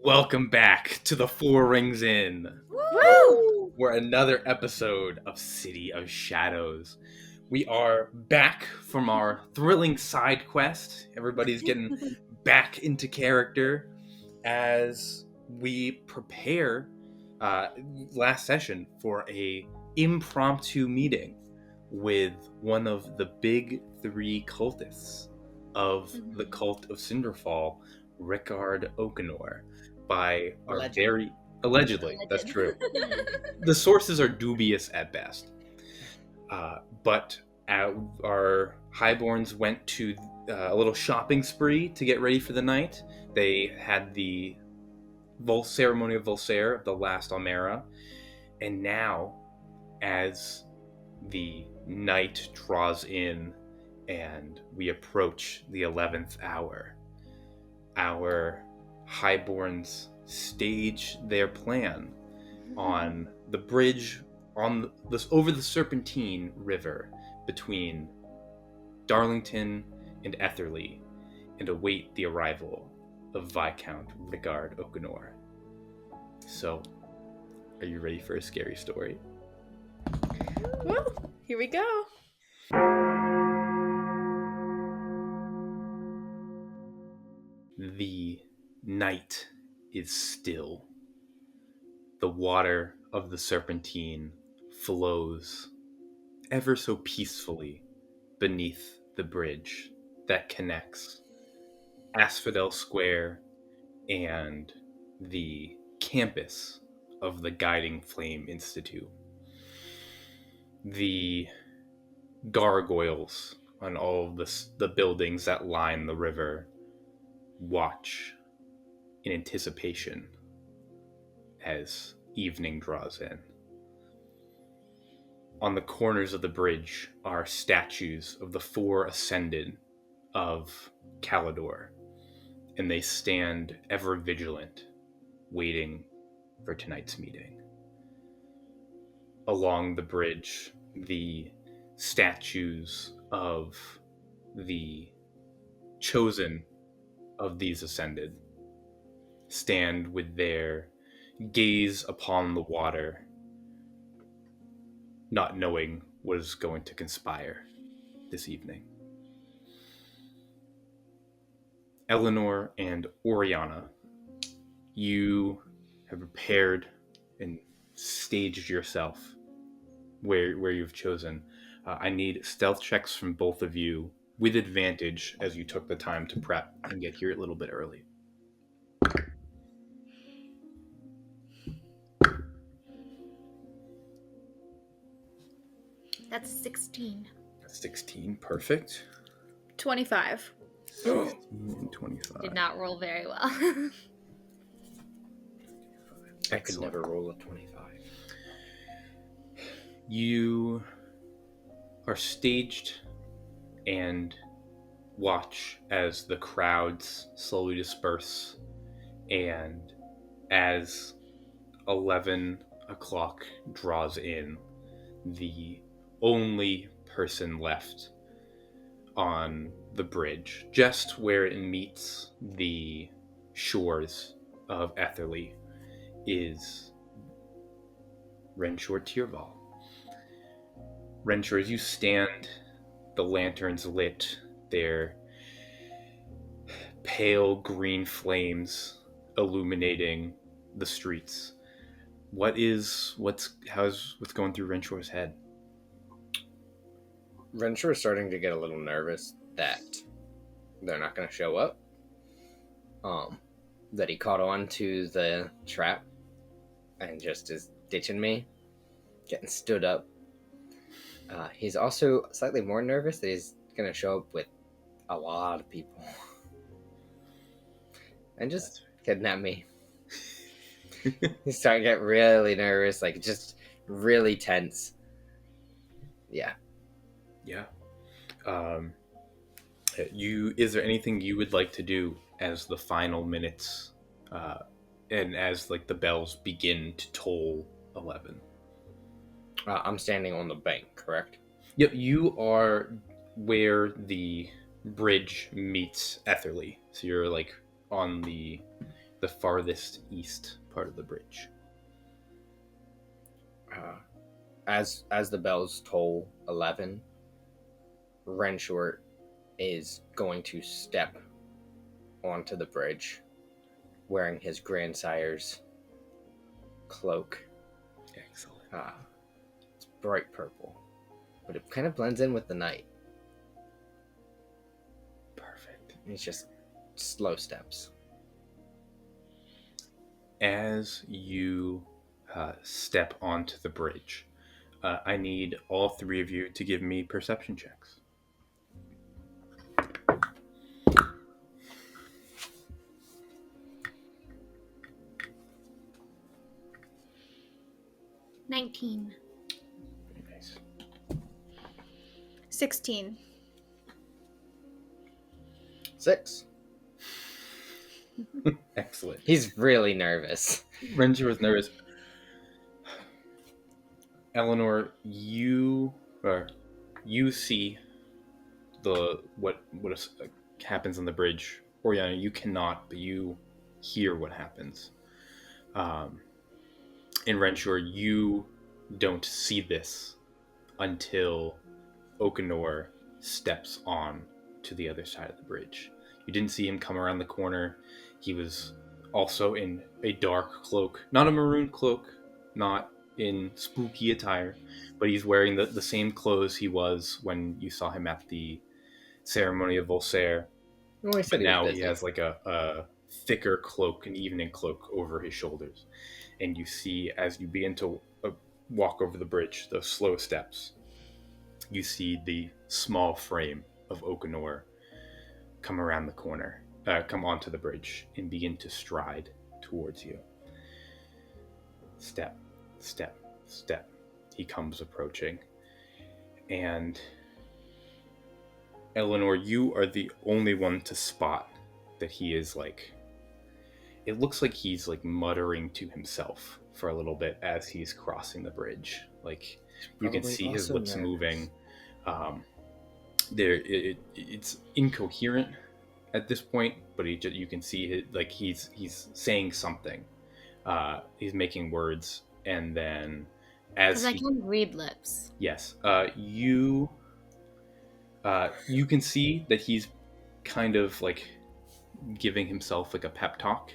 Welcome back to the Four Rings Inn. Woo! We're another episode of City of Shadows. We are back from our thrilling side quest. Everybody's getting back into character as we prepare last session for a impromptu meeting with one of the big three cultists of the Cult of Cinderfall, Count Oakenor, by our allegedly, that's true. The sources are dubious at best. But our highborns went to a little shopping spree to get ready for the night. They had the ceremony of Volsair of the last Almera, and now, as the night draws in and we approach the 11th hour, our highborns stage their plan on the bridge over the Serpentine River between Darlington and Etherley, and await the arrival of Viscount Count Oakenor. So, are you ready for a scary story? Well, here we go. The night is still. The water of the Serpentine flows ever so peacefully beneath the bridge that connects Asphodel Square and the campus of the Guiding Flame Institute. The gargoyles on all of the buildings that line the river watch in anticipation as evening draws in. On the corners of the bridge are statues of the four ascended of Calidor, and they stand ever vigilant, waiting for tonight's meeting. Along the bridge, the statues of the chosen of these ascended stand with their gaze upon the water, not knowing what is going to conspire this evening. Eleanor and Orianna, you have prepared and staged yourself where you've chosen. I need stealth checks from both of you with advantage as you took the time to prep and get here a little bit early. That's 16. 16, perfect. 25. 16 and 25. Did not roll very well. I could never roll a 25. You are staged and watch as the crowds slowly disperse, and as 11 o'clock draws in, the only person left on the bridge, just where it meets the shores of Etherley, is Renshor Tyrval. Renshor, as you stand, the lanterns lit, their pale green flames illuminating the streets. What's going through Renshor's head? Renshor is starting to get a little nervous that they're not going to show up. That he caught on to the trap and just is ditching me, getting stood up. He's also slightly more nervous that he's going to show up with a lot of people and just kidnap me. He's starting to get really nervous, like just really tense. Yeah. Is there anything you would like to do as the final minutes and as like the bells begin to toll 11? I'm standing on the bank, correct? Yep, you are where the bridge meets Etherley. So you're like on the the farthest east part of the bridge. As the bells toll 11, Renshor is going to step onto the bridge wearing his grandsire's cloak. Excellent. It's bright purple, but it kind of blends in with the night. Perfect. It's just slow steps. As you step onto the bridge, I need all three of you to give me perception checks. 19. Very nice. 16. 6. Excellent. He's really nervous. Renshor was nervous. Eleanor, you see what happens on the bridge. Orianna, you cannot, but you hear what happens. In Renshor, you don't see this until Oakenor steps on to the other side of the bridge. You didn't see him come around the corner. He was also in a dark cloak, not a maroon cloak, not in spooky attire, but he's wearing the same clothes he was when you saw him at the ceremony of Volsaire. Well, But now he has like a thicker cloak, an evening cloak over his shoulders. And you see, as you begin to walk over the bridge, those slow steps, you see the small frame of Oakenor come around the corner, come onto the bridge, and begin to stride towards you. Step, step, step. He comes approaching. And Eleanor, you are the only one to spot that he is like... It looks like he's like muttering to himself for a little bit as he's crossing the bridge. Like you can see his lips moving. It's incoherent at this point, but you can see he's saying something. He's making words, and then as Because I can read lips. yes, you can see that he's kind of like giving himself like a pep talk.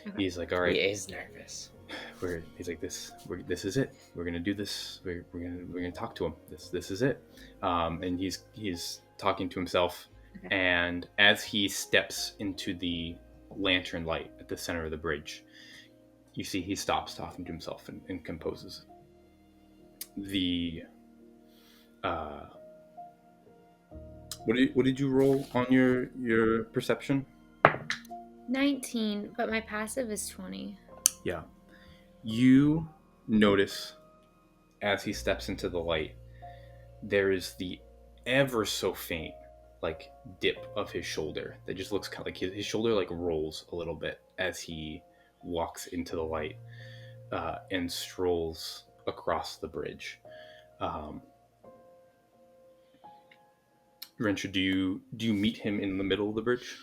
Okay. He's like, all right, He is nervous. he's like, this is it. We're gonna do this. We're gonna talk to him. This is it. And he's talking to himself. Okay. And as he steps into the lantern light at the center of the bridge, you see he stops talking to himself and composes. The what did you roll on your perception? 19, but my passive is 20. Yeah. You notice as he steps into the light, there is the ever so faint like dip of his shoulder that just looks kind of like his shoulder like rolls a little bit as he walks into the light and strolls across the bridge. Renshor, do you meet him in the middle of the bridge?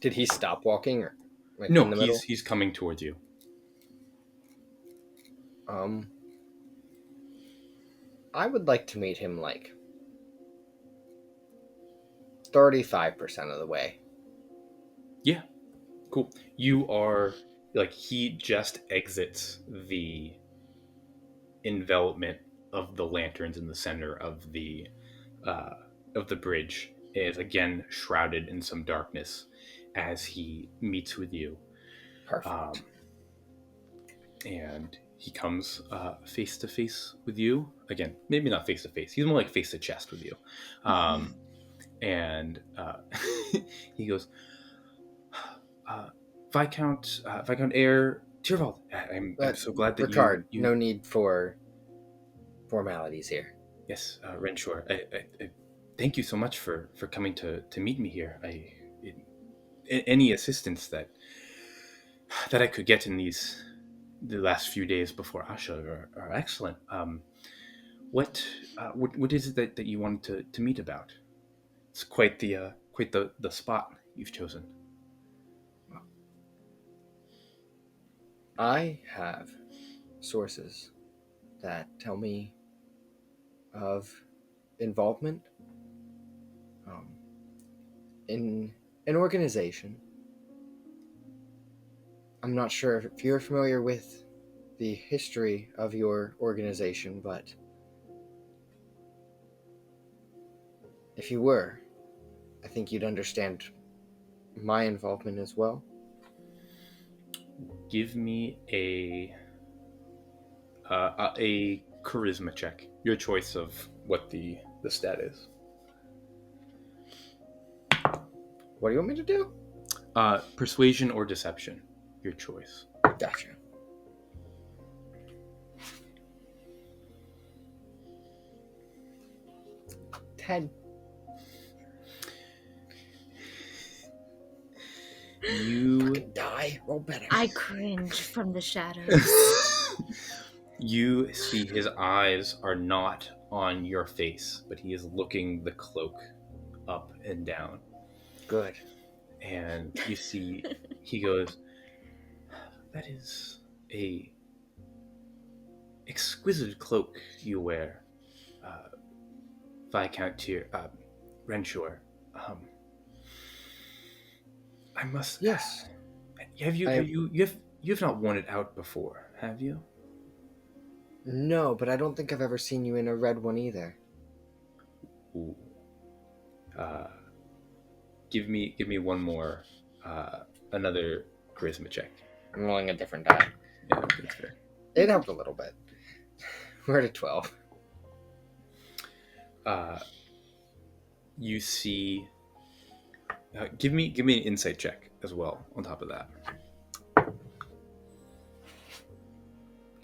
Did he stop walking or like No, in the middle? he's coming towards you. I would like to meet him like 35% of the way. Yeah. Cool. You are like he just exits the envelopment of the lanterns in the center of the bridge, is again shrouded in some darkness as he meets with you. Perfect. And he comes face to face with you again. Maybe not face to face. He's more like face to chest with you. And he goes, Viscount Heir Tyrvald. I'm so glad that Ricard, you... no need for formalities here. Yes, Renshor. I thank you so much for coming to meet me here. Any assistance that I could get in the last few days before Asha are excellent. What is it that you wanted to meet about? It's quite the spot you've chosen. I have sources that tell me of involvement in an organization. I'm not sure if you're familiar with the history of your organization, but if you were, I think you'd understand my involvement as well. Give me a charisma check. Your choice of what the stat is. What do you want me to do? Persuasion or deception. Your choice. Gotcha. Ted. You Die. Roll better. I cringe from the shadows. You see his eyes are not on your face, but he is looking the cloak up and down. Good. And you see he goes, that is a exquisite cloak you wear, Viscount Renshor. I must. Yes. You've not worn it out before, have you? No, but I don't think I've ever seen you in a red one either. Ooh. Give me one more, another charisma check. I'm rolling a different die. Yeah, that's fair. It helped a little bit. We're at a 12. You see. Give me an insight check as well on top of that.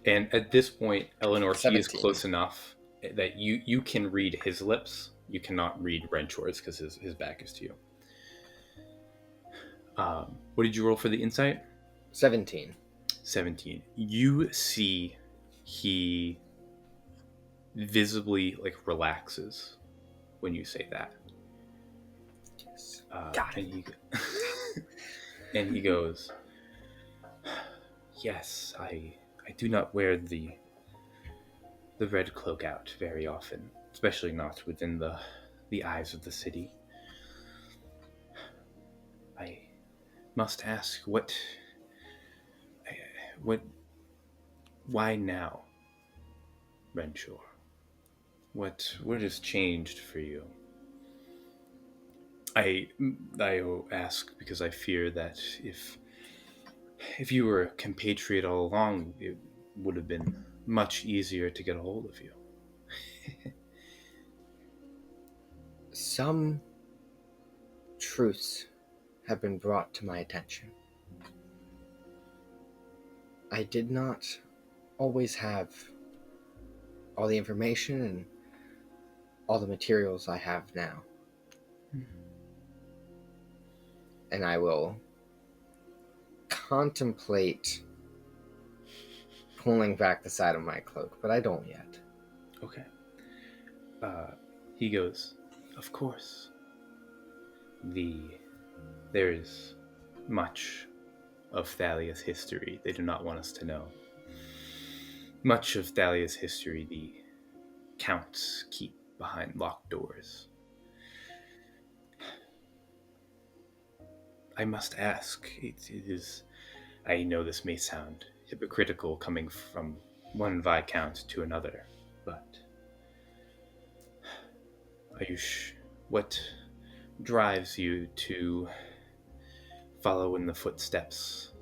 And at this point, Eleanor, he is 17. close enough that you can read his lips. You cannot read Renshor's because his back is to you. What did you roll for the insight? 17. 17. You see he visibly relaxes when you say that. Yes. And he goes, yes, I do not wear the red cloak out very often, especially not within the eyes of the city. I must ask, why now, Renshor? What has changed for you? I ask because I fear that if you were a compatriot all along, it would have been much easier to get a hold of you. Some truths have been brought to my attention. I did not always have all the information and all the materials I have now. And I will contemplate pulling back the side of my cloak, but I don't yet. Okay. He goes, of course. There is much of Thalia's history they do not want us to know. Much of Thalia's history the counts keep behind locked doors. I must ask, it is, I know this may sound hypocritical coming from one Viscount to another, but what drives you to follow in the footsteps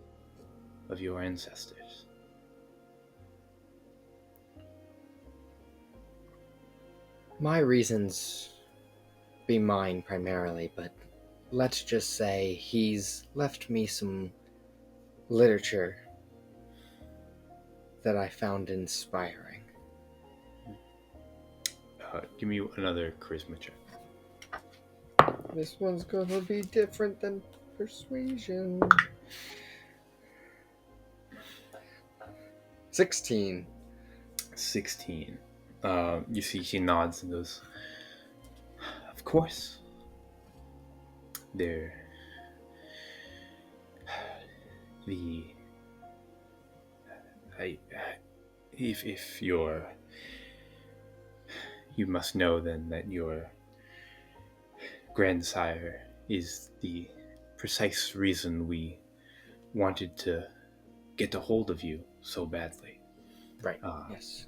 of your ancestors? My reasons be mine primarily, but let's just say he's left me some literature that I found inspiring. Give me another charisma check. This one's gonna be different than persuasion. 16. 16. You see he nods and goes, of course. If you must know then that your grandsire is the precise reason we wanted to get a hold of you so badly. Right. Yes.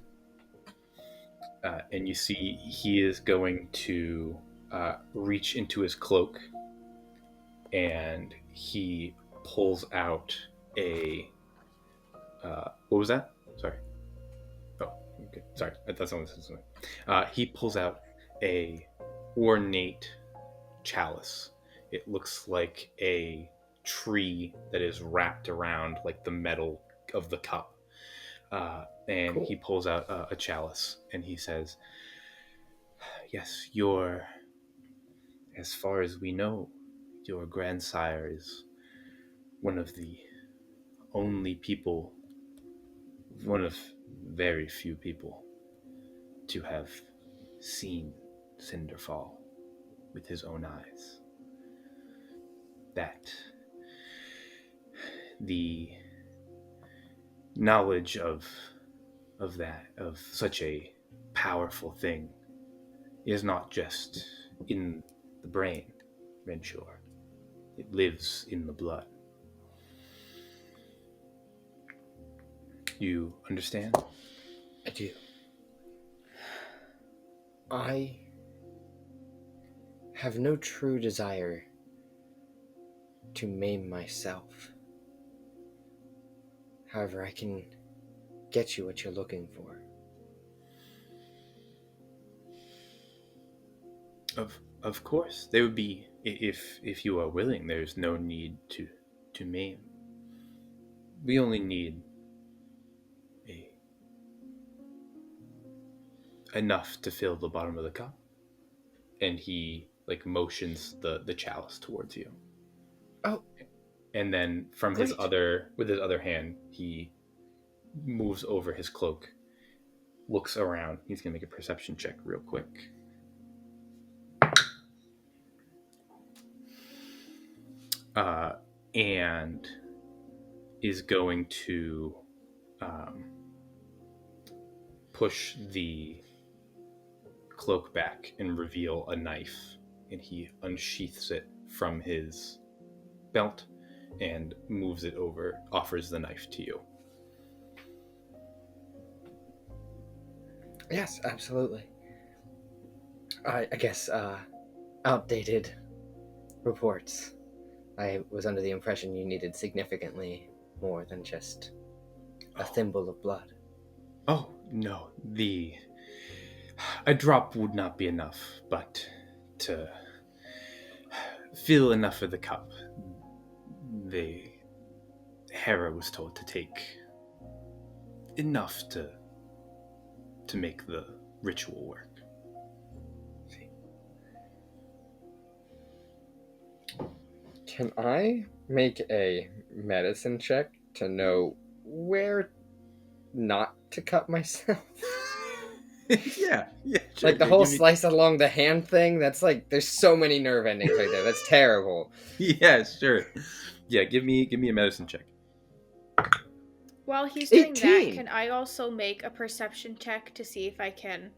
And you see he is going to reach into his cloak, and he pulls out a what was that? Sorry. Oh, okay. Sorry. I thought someone said something. He pulls out a ornate chalice. It looks like a tree that is wrapped around like the metal of the cup. And Cool. he pulls out a chalice, and he says, yes, as far as we know, your grandsire is one of the only people, one of very few people to have seen Cinderfall with his own eyes. That the knowledge of such a powerful thing is not just in the brain, Renshor. It lives in the blood. You understand? I do. I have no true desire to maim myself. However, I can get you what you're looking for. Of course, there would be, if you are willing. There's no need to maim. We only need enough to fill the bottom of the cup. And he like motions the chalice towards you. Oh. And then with his other hand, he moves over his cloak, looks around. He's gonna make a perception check real quick. And is going to push the cloak back and reveal a knife, and he unsheaths it from his belt and moves it over, offers the knife to you. Yes, absolutely. I guess outdated reports. I was under the impression you needed significantly more than just a thimble of blood. Oh, no. A drop would not be enough, but to fill enough of the cup, Hera was told to take enough to make the ritual work. See? Can I make a medicine check to know where not to cut myself? yeah. Sure. Like the whole slice along the hand thing, that's like, there's so many nerve endings right there. That's terrible. Yeah, sure. Yeah, give me a medicine check. While he's doing 18. that, can I also make a perception check to see if I can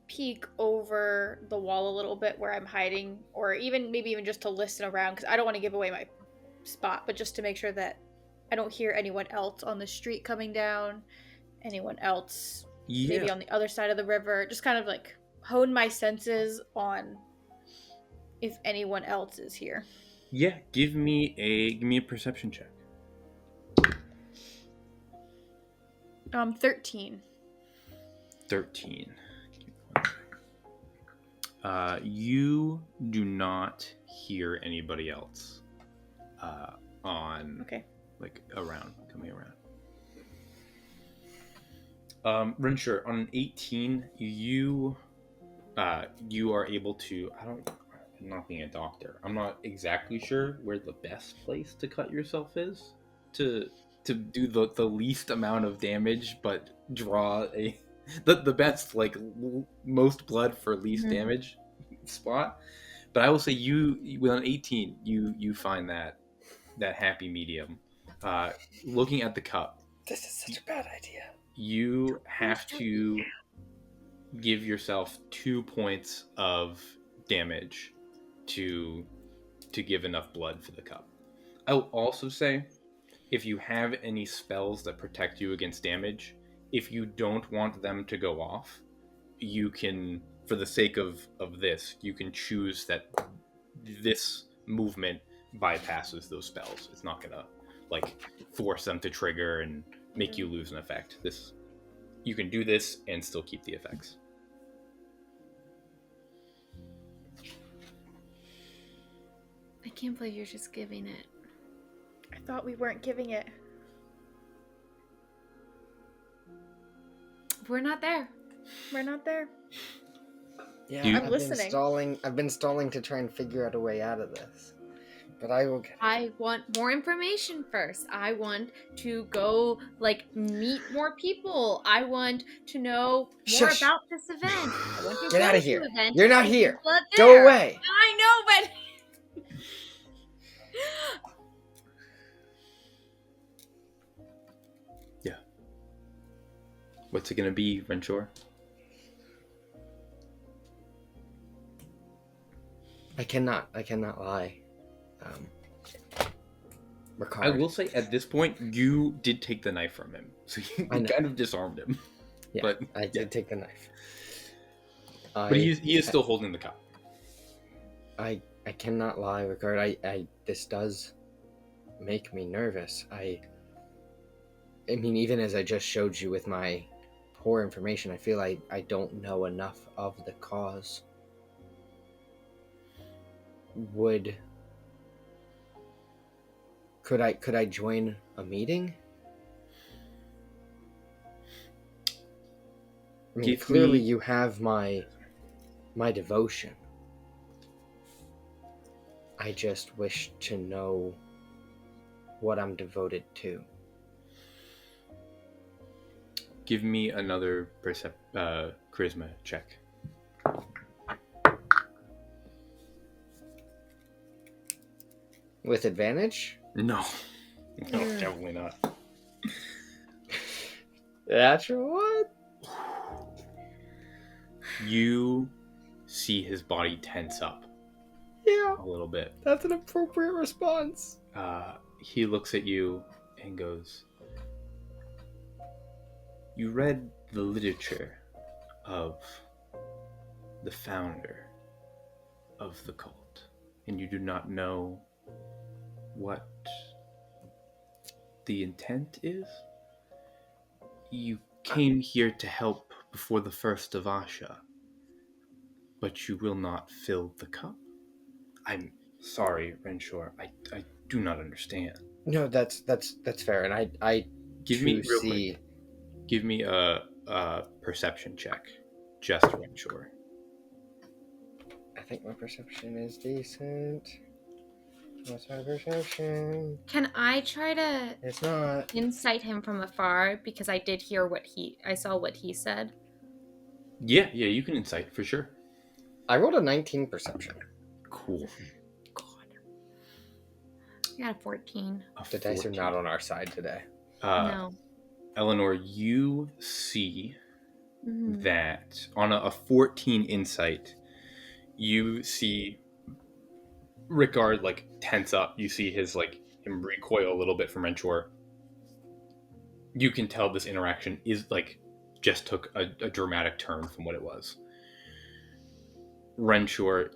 peek over the wall a little bit where I'm hiding, or maybe even just to listen around, because I don't want to give away my spot, but just to make sure that I don't hear anyone else on the street coming down, anyone else maybe on the other side of the river, just kind of like hone my senses on if anyone else is here. Yeah, give me a perception check. 13. 13. You do not hear anybody else coming around. Renshor, on an 18, you are able to. I'm not being a doctor. I'm not exactly sure where the best place to cut yourself is to do the least amount of damage, but draw the best, like most blood for least damage spot. But I will say with an 18, you find that happy medium. Looking at the cup, This is such a bad idea. You have to give yourself 2 points of damage to give enough blood for the cup. I will also say, if you have any spells that protect you against damage, if you don't want them to go off, you can, for the sake of this, you can choose that this movement bypasses those spells. It's not gonna force them to trigger and make you lose an effect. You can do this and still keep the effects. I can't believe you're just giving it. I thought we weren't giving it. We're not there. We're not there. Yeah, I'm listening. I've been stalling to try and figure out a way out of this. But I will get... I want more information first. I want to go, meet more people. I want to know more Shush. about this event. I want to Get go out of to here. the event. You're not here. Blood Go there. away. I know, but... Yeah. What's it gonna be, Renshor? I cannot lie. Ricard. I will say, at this point, you did take the knife from him, so you I know. kind of disarmed him. Yeah, but I did take the knife. But he is still holding the cup. I cannot lie, Ricard. I this does make me nervous. I mean, even as I just showed you with my poor information, I feel I don't know enough of the cause. Could I join a meeting? I mean, clearly you have my devotion. I just wish to know what I'm devoted to. Give me another charisma check. With advantage? No, definitely not. Natural one? You see his body tense up Yeah, a little bit. that's an appropriate response. He looks at you and goes, "You read the literature of the founder of the cult, and you do not know what the intent is? You came here to help before the first of Asha, but you will not fill the cup? I'm sorry, Renshor. I do not understand." No, that's fair, and I Give me to real see. quick. Give me a perception check, just Renshor. I think my perception is decent. What's my perception? Can I try to It's not. insight him from afar? Because I did hear I saw what he said. Yeah, you can insight for sure. I rolled a 19 perception. Cool. God. I got a 14. The dice are not on our side today. No. Eleanor, you see Mhm. that on a 14 insight, you see Rickard tense up. You see him recoil a little bit from Renshor. You can tell this interaction is just took a dramatic turn from what it was. Renshor,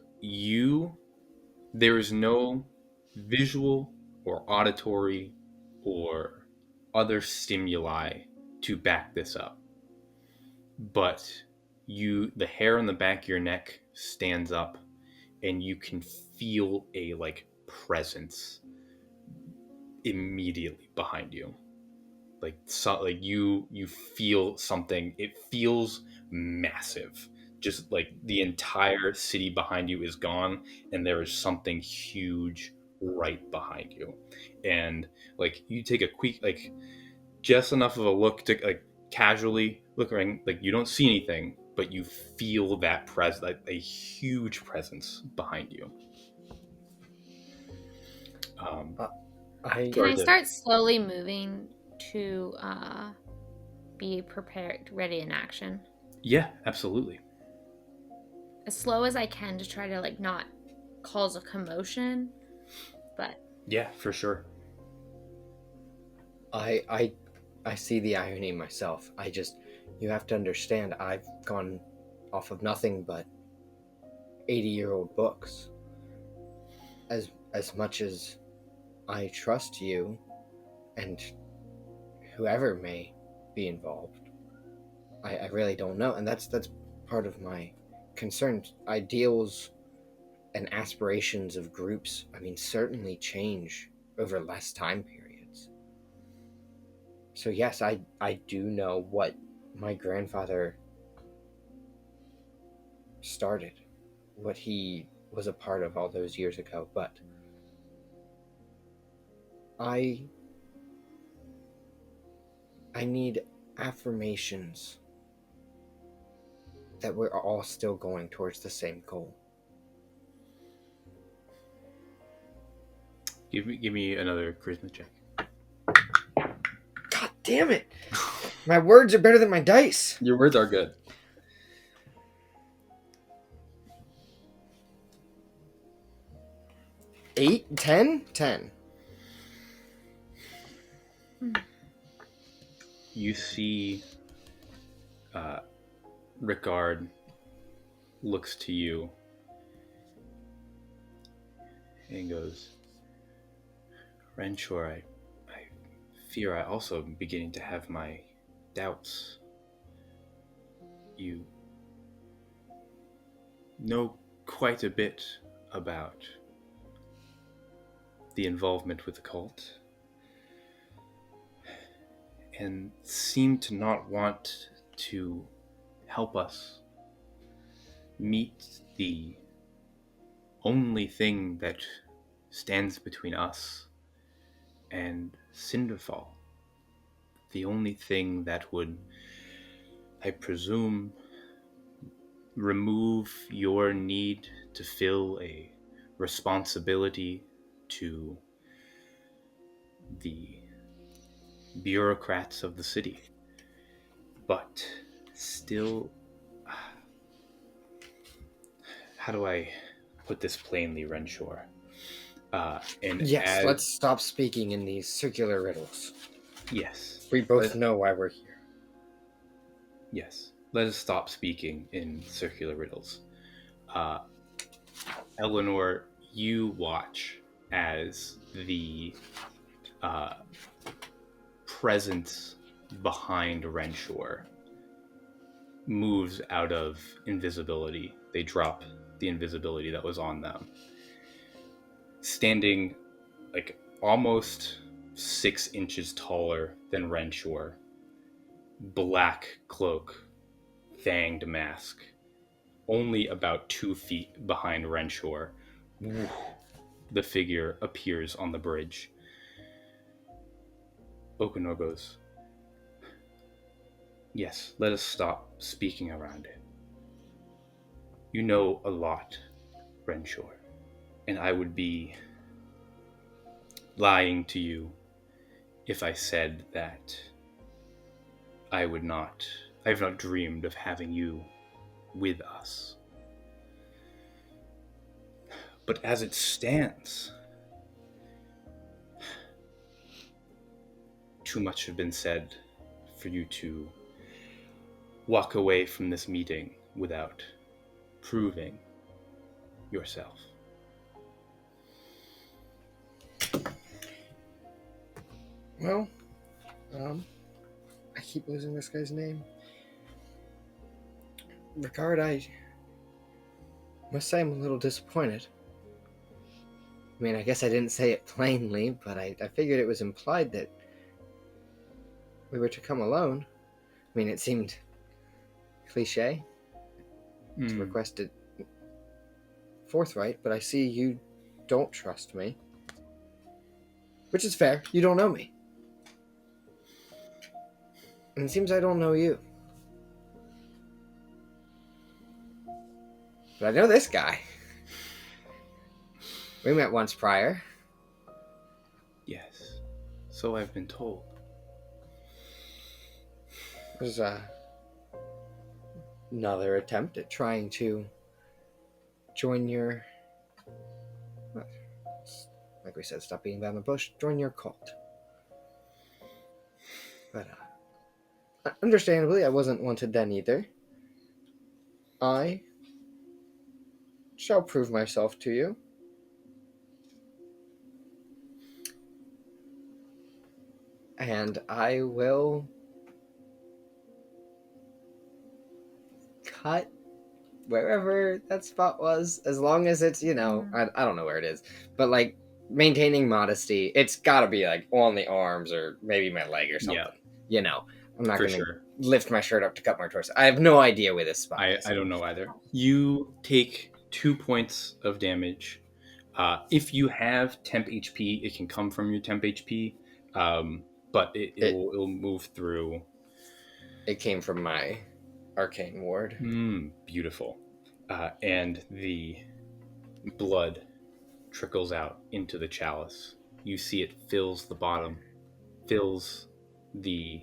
there is no visual or auditory or other stimuli to back this up, but the hair on the back of your neck stands up, and you can feel a presence immediately behind you. You feel something. It feels massive. Just the entire city behind you is gone, and there is something huge right behind you. And you take a quick just enough of a look to casually look around. You don't see anything, but you feel that a huge presence behind you. Can I start slowly moving to be prepared, ready in action. Yeah, absolutely. As slow as I can to try to like not cause a commotion, but Yeah, for sure. I see the irony myself. You have to understand, I've gone off of nothing but 80-year-old books. As much as I trust you and whoever may be involved, I really don't know, and that's part of my concern. Ideals and aspirations of groups, certainly change over less time periods. So yes, I do know what my grandfather started, what he was a part of all those years ago, but I need affirmations that we're all still going towards the same goal. Give me another charisma check. God damn it! My words are better than my dice. Your words are good. 8, 10? 10. You see Ricard looks to you and goes, Renshor, I fear I also am beginning to have my doubts. You know quite a bit about the involvement with the cult, and seem to not want to help us meet the only thing that stands between us and Cinderfall. The only thing that would, I presume, remove your need to fill a responsibility to the bureaucrats of the city. But still, how do I put this plainly, Renshor? Yes, let's stop speaking in these circular riddles. Yes. We both know why we're here. Yes. Let us stop speaking in circular riddles. Eleanor, you watch as the presence behind Renshor moves out of invisibility. They drop the invisibility that was on them. Standing like almost 6 inches taller than Renshor, black cloak, fanged mask, only about 2 feet behind Renshor, the figure appears on the bridge. Oakenor goes, yes, let us stop speaking around it. You know a lot, Renshor, and I would be lying to you if I said that I have not dreamed of having you with us. But as it stands, too much has been said for you to walk away from this meeting without proving yourself. Well, I keep losing this guy's name. Ricard, I must say I'm a little disappointed. I guess I didn't say it plainly, but I figured it was implied that we were to come alone. It seemed cliche to request it forthright, but I see you don't trust me. Which is fair. You don't know me. And it seems I don't know you. But I know this guy. We met once prior. Yes, so I've been told. was another attempt at trying to join your, like we said, stop beating around the bush, join your cult. But understandably, I wasn't wanted then either. I shall prove myself to you. And I will cut wherever that spot was, as long as it's, I don't know where it is, but like maintaining modesty, it's gotta be like on the arms or maybe my leg or something. Yeah. I'm not For gonna sure. lift my shirt up to cut my torso. I have no idea where this spot is. I don't know either. You take 2 points of damage. If you have temp HP, it can come from your temp HP, but it'll move through. It came from my arcane ward. Beautiful. And the blood trickles out into the chalice. You see it fills the bottom, fills the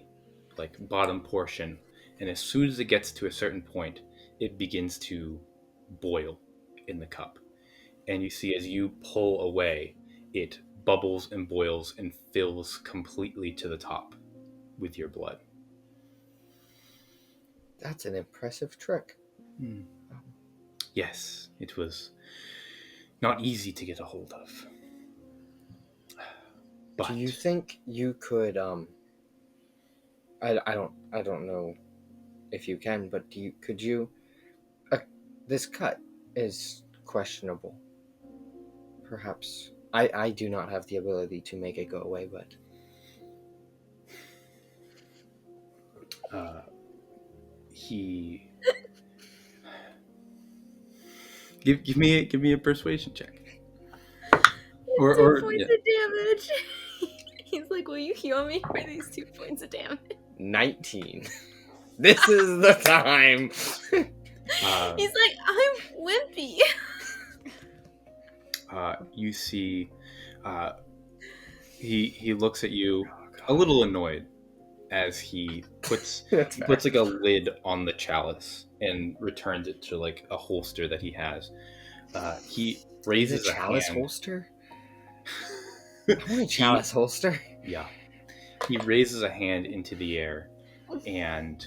bottom portion, and as soon as it gets to a certain point, it begins to boil in the cup. And you see as you pull away, it bubbles and boils and fills completely to the top with your blood. That's an impressive trick. Yes, it was not easy to get a hold of. But do you think you could I don't know if you can, but could you this cut is questionable. Perhaps I do not have the ability to make it go away, but he give me a persuasion check. Or 2 points of damage. He's like, will you heal me for these 2 points of damage? 19. This is the time. He's like, I'm wimpy. You see, he looks at you a little annoyed as he puts like a lid on the chalice and returns it to like a holster that he has. He raises a chalice hand. Holster. I want a chalice holster. Yeah. He raises a hand into the air, and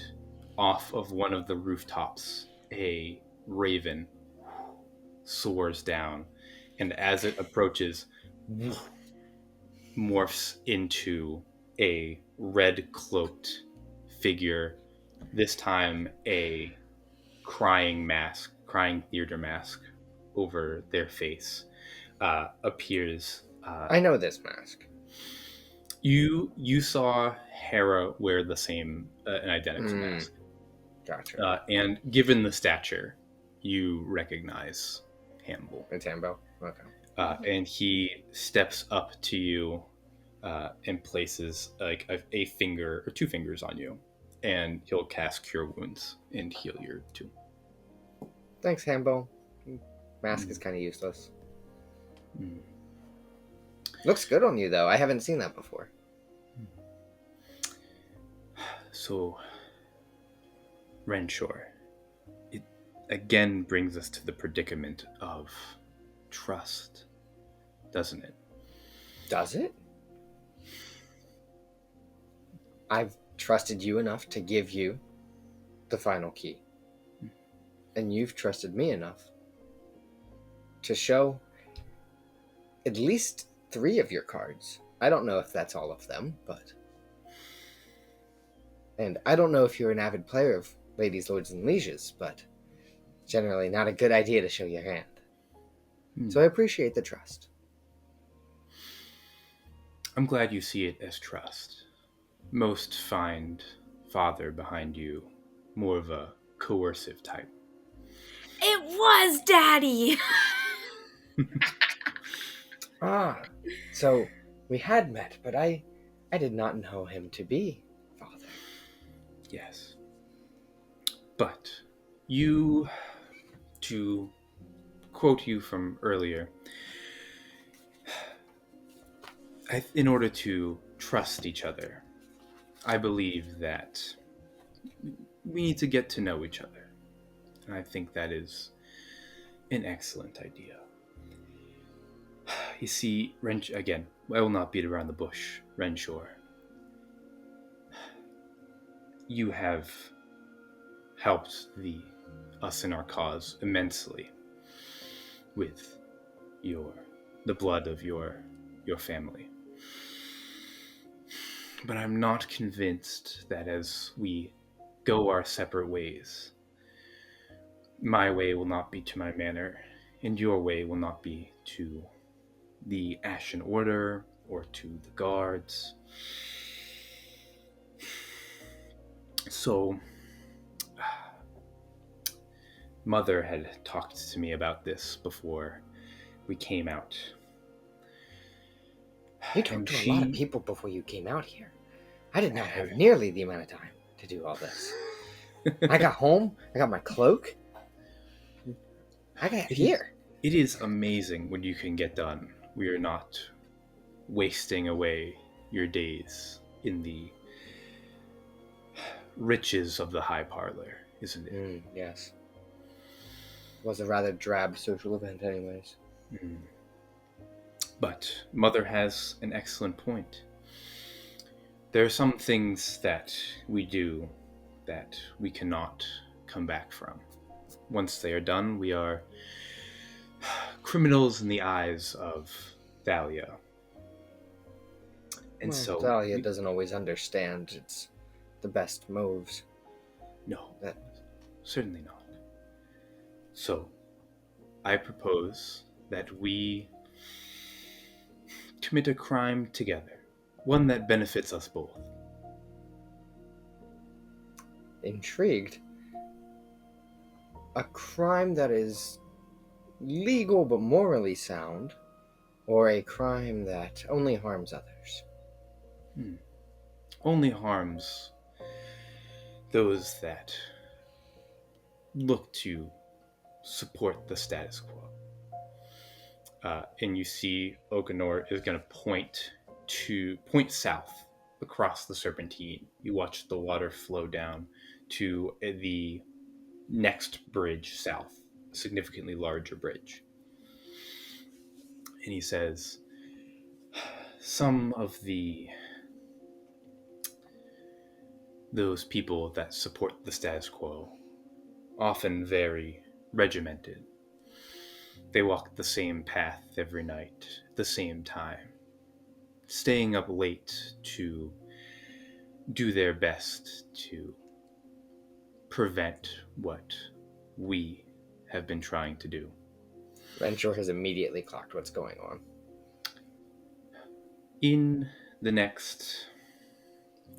off of one of the rooftops, a raven soars down, and as it approaches, morphs into a red-cloaked figure, this time a crying theater mask over their face, appears. I know this mask. You saw Hera wear the same an identical mask. Gotcha. And given the stature, you recognize Hannibal. It's Hambo. Okay. And he steps up to you and places like a finger or 2 fingers on you, and he'll cast Cure Wounds and heal your 2. Thanks, Hambo. Mask is kind of useless. Looks good on you, though. I haven't seen that before. So, Renshor, it again brings us to the predicament of trust, doesn't it? Does it? I've trusted you enough to give you the final key. And you've trusted me enough to show at least 3 of your cards. I don't know if that's all of them, but... And I don't know if you're an avid player of Ladies, Lords, and Lieges, but generally not a good idea to show your hand. So I appreciate the trust. I'm glad you see it as trust. Most find father behind you more of a coercive type. It was Daddy! So we had met, but I did not know him to be father. Yes. But you, to quote you from earlier, in order to trust each other, I believe that we need to get to know each other. And I think that is an excellent idea. You see, again, I will not beat around the bush, Renshor. You have helped us in our cause immensely with the blood of your family. But I'm not convinced that as we go our separate ways, my way will not be to my manor, and your way will not be to the Ashen Order or to the guards. So, Mother had talked to me about this before we came out. You talked to a lot of people before you came out here. I did not have nearly the amount of time to do all this. I got home, I got my cloak, I got here. It is amazing what you can get done. We are not wasting away your days in the riches of the high parlor, isn't it? Yes. It was a rather drab social event anyways. But Mother has an excellent point. There are some things that we do that we cannot come back from. Once they are done, we are criminals in the eyes of Thalia. And so Thalia doesn't always understand the best moves. No, certainly not. So, I propose that we commit a crime together, one that benefits us both. Intrigued. A crime that is legal but morally sound, or a crime that only harms others? Only harms those that look to support the status quo. And you see Oakenor is going to point south across the Serpentine. You watch the water flow down to the next bridge south, a significantly larger bridge. And he says, some of those people that support the status quo, often very regimented. They walk the same path every night, at the same time, staying up late to do their best to prevent what we have been trying to do. Renshor has immediately clocked what's going on. In the next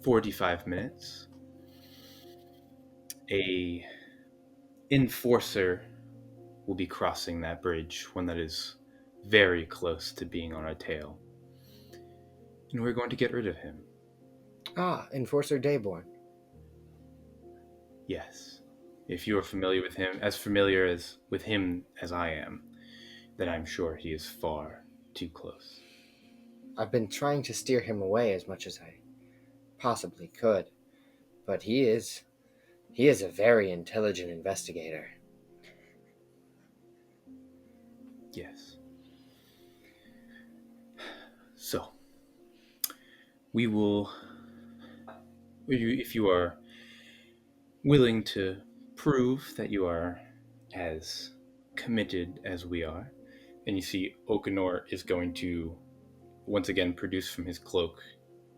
45 minutes, a enforcer will be crossing that bridge, one that is very close to being on our tail. And we're going to get rid of him. Enforcer Dayborn. Yes. If you are familiar with him, as familiar with him as I am, then I'm sure he is far too close. I've been trying to steer him away as much as I possibly could, but he is a very intelligent investigator. Yes. So, we will, if you are willing to prove that you are as committed as we are, and you see Oakenor is going to once again produce from his cloak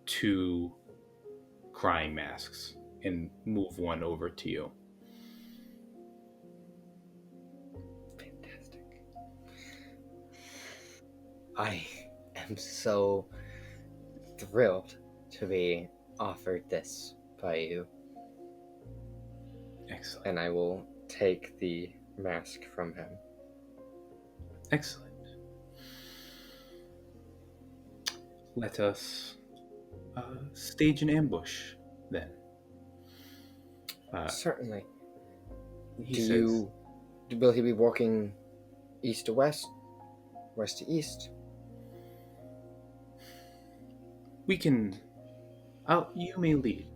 2 crying masks and move one over to you. Fantastic. I am so thrilled to be offered this by you. Excellent. And I will take the mask from him. Excellent. Let us stage an ambush, then. Certainly. Will he be walking east to west, west to east? You may lead.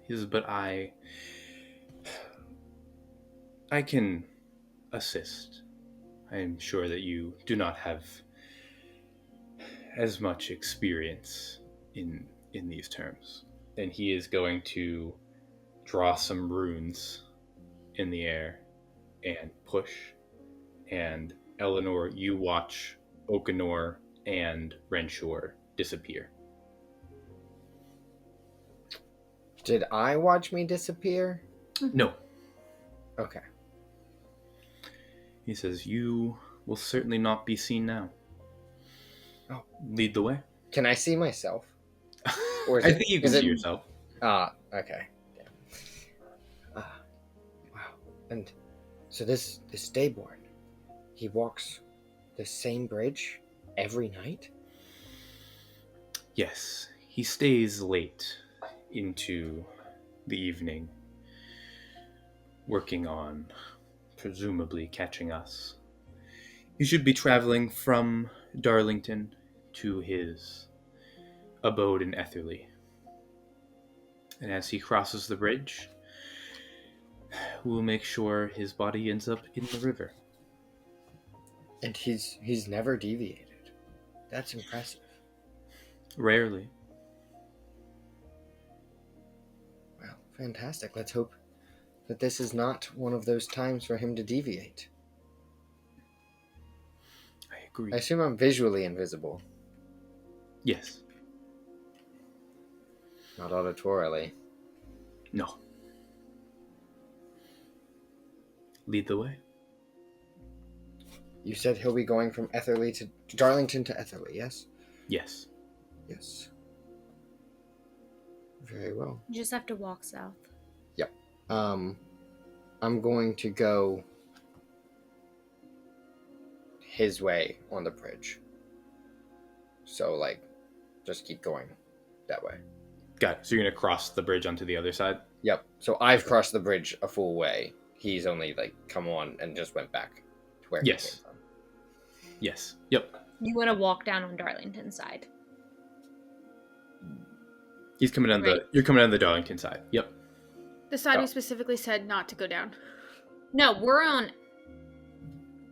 He says, but I can assist. I am sure that you do not have as much experience in these terms. And he is going to draw some runes in the air and push. And Eleanor, you watch Oakenor and Renshor disappear. Did I watch me disappear? No. Okay. He says, you will certainly not be seen now. Oh. Lead the way. Can I see myself? Or I think you can see yourself. Okay. Yeah. Wow. And so this Dayborn, he walks the same bridge every night? Yes. He stays late into the evening, working on presumably catching us. He should be traveling from Darlington to his abode in Etherley. And as he crosses the bridge, we'll make sure his body ends up in the river. And he's never deviated. That's impressive. Rarely. Well, fantastic. Let's hope that this is not one of those times for him to deviate. I agree. I assume I'm visually invisible. Yes. Not auditorily. No. Lead the way. You said he'll be going from Etherley to Darlington to Etherley, yes? Yes. Yes. Very well. You just have to walk south. I'm going to go his way on the bridge. So, like, just keep going that way. Got it. So you're going to cross the bridge onto the other side? Yep. So I've crossed the bridge a full way. He's only, like, come on and just went back to where he came from. Yes. Yep. You want to walk down on Darlington's side. He's coming down you're coming down the Darlington side. Yep. The side we specifically said not to go down. No, we're on.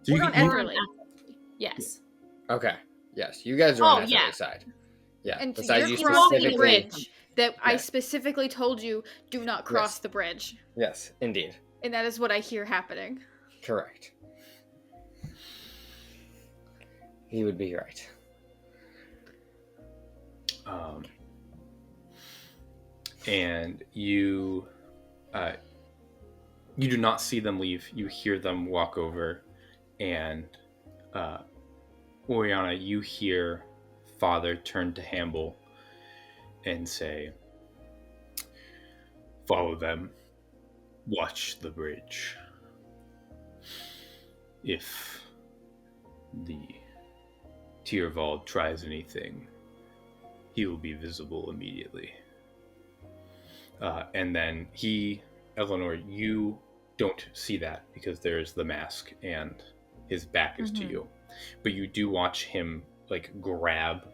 So We're on Etherley. Yes. Okay. Yes, you guys are on Etherley yeah. side. Yeah. And the so side you're you crossing the specifically... bridge that I Yeah. specifically told you do not cross Yes. the bridge. Yes, indeed. And that is what I hear happening. Correct. He would be right. And you do not see them leave. You hear them walk over, and Orianna, you hear Father turn to Hamble and say, "Follow them. Watch the bridge. If the Tyrvald tries anything, he will be visible immediately." And then Eleanor, you don't see that because there's the mask and his back is to you. But you do watch him like grab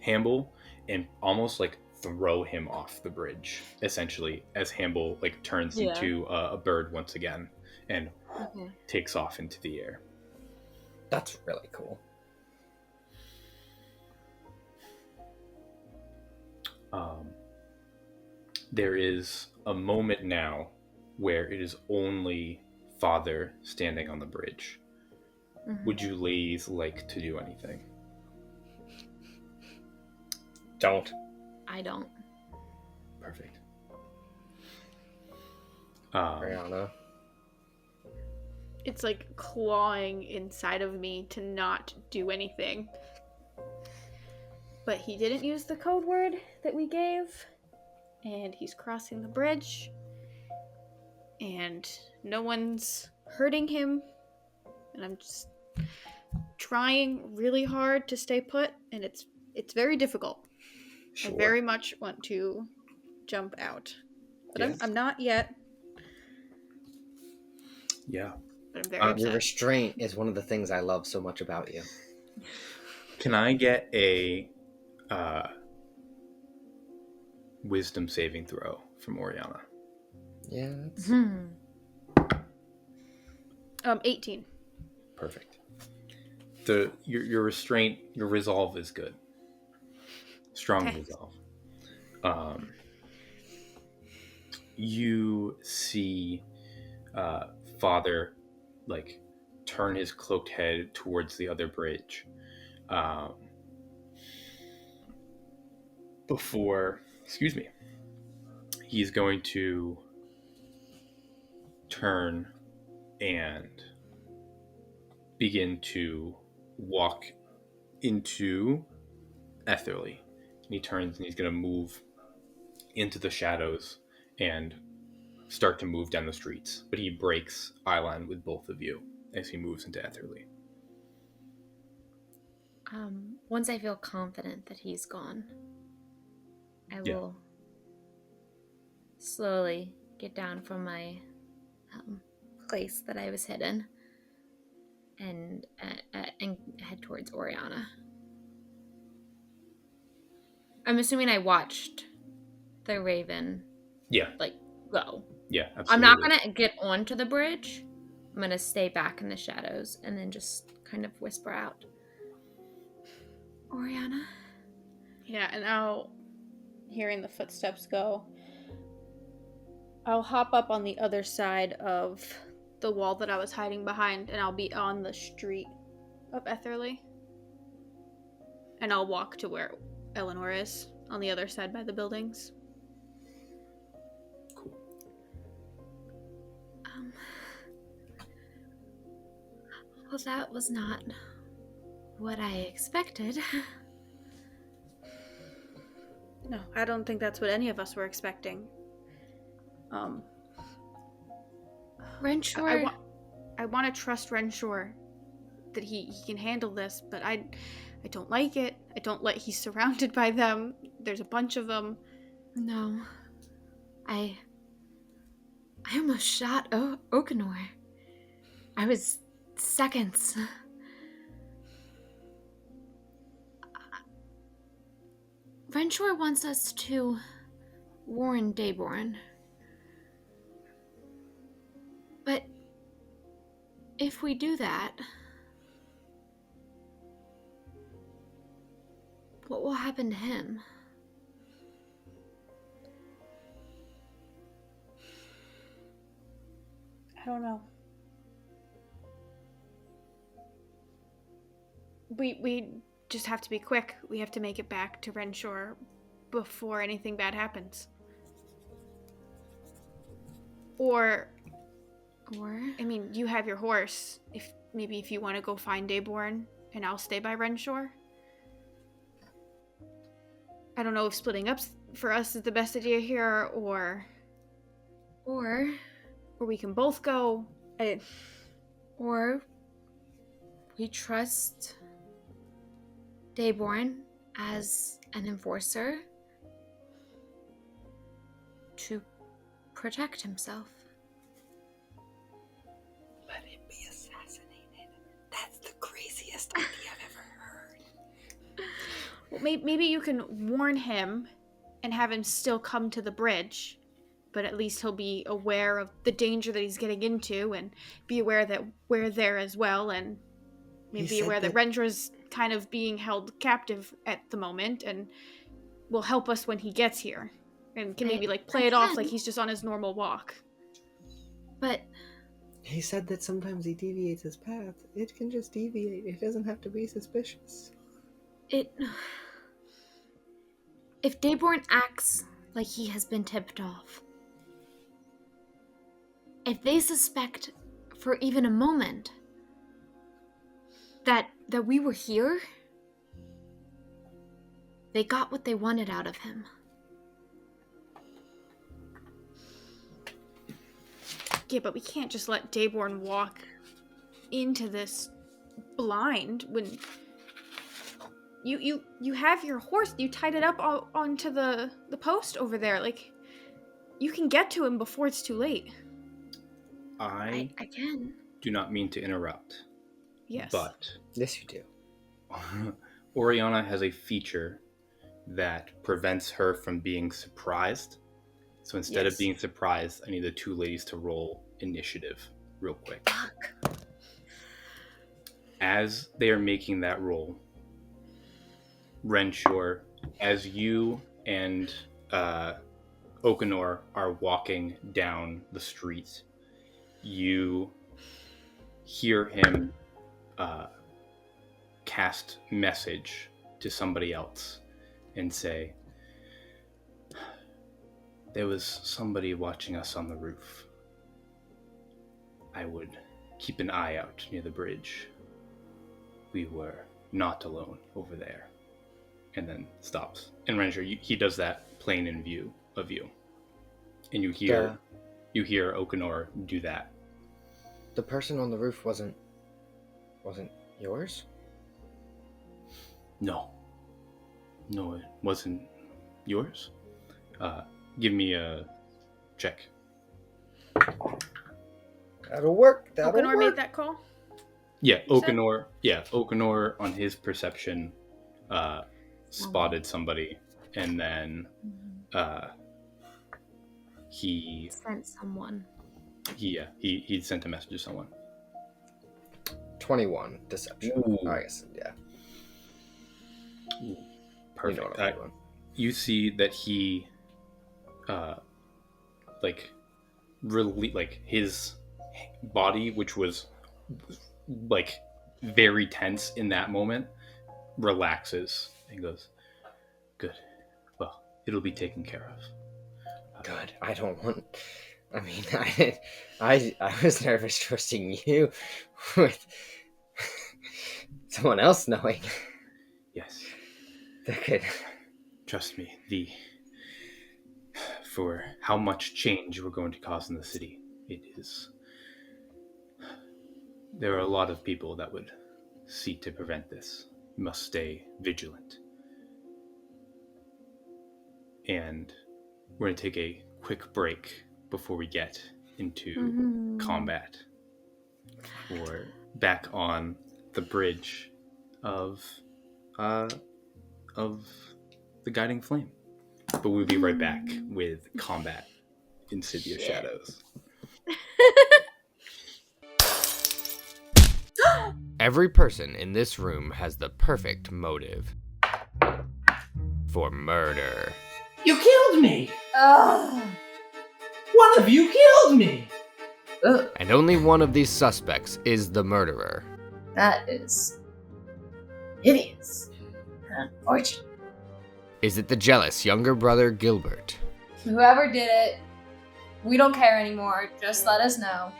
Hamble and almost like throw him off the bridge, essentially, as Hamble like turns into a bird once again and takes off into the air. That's really cool. There is a moment now where it is only Father standing on the bridge. Would you ladies like to do anything? Don't. I don't. Perfect. Orianna. It's like clawing inside of me to not do anything. But he didn't use the code word that we gave. And he's crossing the bridge. And no one's hurting him. And I'm just trying really hard to stay put. And it's very difficult. Sure. I very much want to jump out. But I'm not yet. Yeah. But I'm very Your upset. restraint is one of the things I love so much about you. wisdom saving throw from Orianna. Yeah, that's... 18. Perfect. Your restraint, your resolve is good. Strong Okay. resolve. You see Father like turn his cloaked head towards the other bridge. Before, he's going to turn and begin to walk into Etherly. And he turns and he's going to move into the shadows and start to move down the streets. But he breaks eye line with both of you as he moves into Etherly. Once I feel confident that he's gone, I will slowly get down from my place that I was hidden and head towards Orianna. I'm assuming I watched the Raven, go. Yeah, absolutely. I'm not gonna get onto the bridge. I'm gonna stay back in the shadows and then just kind of whisper out, Orianna. Yeah, and hearing the footsteps go, I'll hop up on the other side of the wall that I was hiding behind, and I'll be on the street of Etherly. And I'll walk to where Eleanor is, on the other side by the buildings. Cool. Well, that was not what I expected. No, I don't think that's what any of us were expecting. Renshor. I want to trust Renshor that he can handle this, but I don't like it. I don't like he's surrounded by them. There's a bunch of them. No. I almost shot Oakenor. I was seconds. Renshor wants us to warn Dayborn. But if we do that, what will happen to him? I don't know. We just have to be quick. We have to make it back to Renshor before anything bad happens. Or I mean, you have your horse. If you want to go find Dayborn, and I'll stay by Renshor. I don't know if splitting up for us is the best idea here, or we can both go. Or we trust Dayborn as an enforcer to protect himself. Let him be assassinated. That's the craziest idea I've ever heard. Well, maybe you can warn him and have him still come to the bridge, but at least he'll be aware of the danger that he's getting into and be aware that we're there as well, and maybe be aware that Renshor's kind of being held captive at the moment and will help us when he gets here and can maybe play it off like he's just on his normal walk. But he said that sometimes he deviates his path. It can just deviate. It doesn't have to be suspicious. If Dayborn acts like he has been tipped off, if they suspect for even a moment that we were here, they got what they wanted out of him. Yeah, but we can't just let Dayborn walk into this blind when you have your horse. You tied it up onto the post over there. You can get to him before it's too late. I can. Do not mean to interrupt. Yes. But yes, you do. Orianna has a feature that prevents her from being surprised. So instead of being surprised, I need the two ladies to roll initiative real quick. Fuck. As they are making that roll, Renshor, as you and Oakenor are walking down the street, you hear him cast message to somebody else and say, there was somebody watching us on the roof. I would keep an eye out near the bridge. We were not alone over there. And then stops. And Renshor, he does that plain in view of you. And you hear Oakenor do that. The person on the roof wasn't yours? No, it wasn't yours. Give me a check. That'll work. Oakenor made that call? Yeah, Oakenor on his perception spotted somebody, and then he Sent someone. He sent a message to someone. 21 deception. Ooh. I guess, yeah. Ooh, perfect. You know what I'm doing. You see that he his body, which was like very tense in that moment, relaxes and goes, good, well, it'll be taken care of. Good. I don't want. I mean, I was nervous trusting you with someone else knowing. Yes, That could. trust me, for how much change we're going to cause in the city, there are a lot of people that would seek to prevent this. We must stay vigilant. And we're going to take a quick break before we get into combat. We're back on the bridge of the Guiding Flame. But we'll be right back with combat in City of Shadows. Every person in this room has the perfect motive for murder. You killed me! Ugh. One of you killed me! Ugh. And only one of these suspects is the murderer. That is hideous. Unfortunate. Is it the jealous younger brother Gilbert? Whoever did it, we don't care anymore. Just let us know.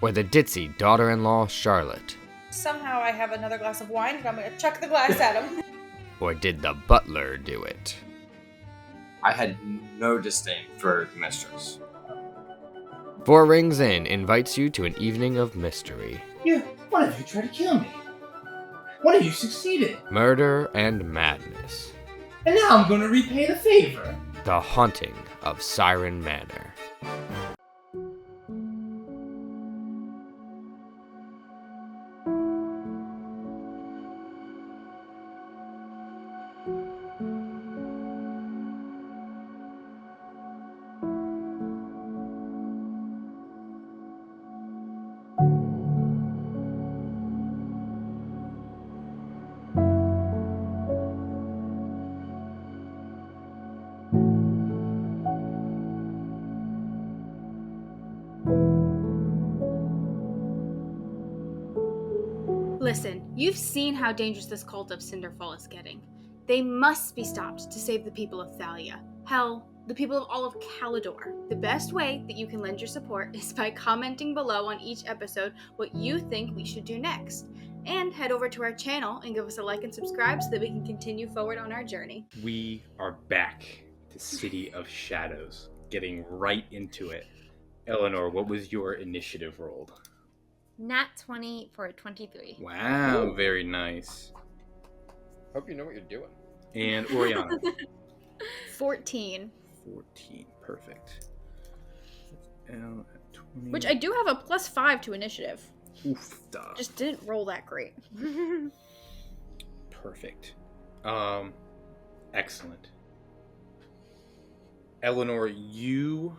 Or the ditzy daughter-in-law Charlotte? Somehow I have another glass of wine and I'm gonna chuck the glass at him. Or did the butler do it? I had no disdain for the mistress. Four Rings Inn invites you to an evening of mystery. One of you tried to kill me. One of you succeeded. Murder and madness. And now I'm going to repay the favor. The haunting of Siren Manor. Listen, you've seen how dangerous this Cult of Cinderfall is getting. They must be stopped to save the people of Thalia. Hell, the people of all of Calidor. The best way that you can lend your support is by commenting below on each episode what you think we should do next. And head over to our channel and give us a like and subscribe so that we can continue forward on our journey. We are back to City of Shadows, getting right into it. Eleanor, what was your initiative rolled? Nat 20 for a 23. Wow, Ooh. very nice. Hope you know what you're doing. And Orianna? 14. 14, perfect. L at 20. Which I do have a +5 to initiative. Oof, duh. Just didn't roll that great. Perfect. Excellent. Eleanor, you...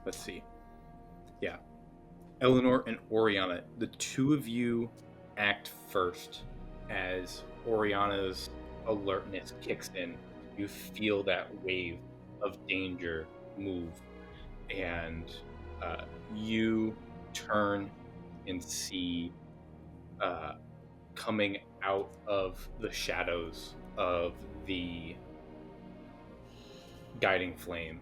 Let's see. Yeah. Eleanor and Orianna, the two of you act first as Oriana's alertness kicks in. You feel that wave of danger move, and you turn and see coming out of the shadows of the guiding flame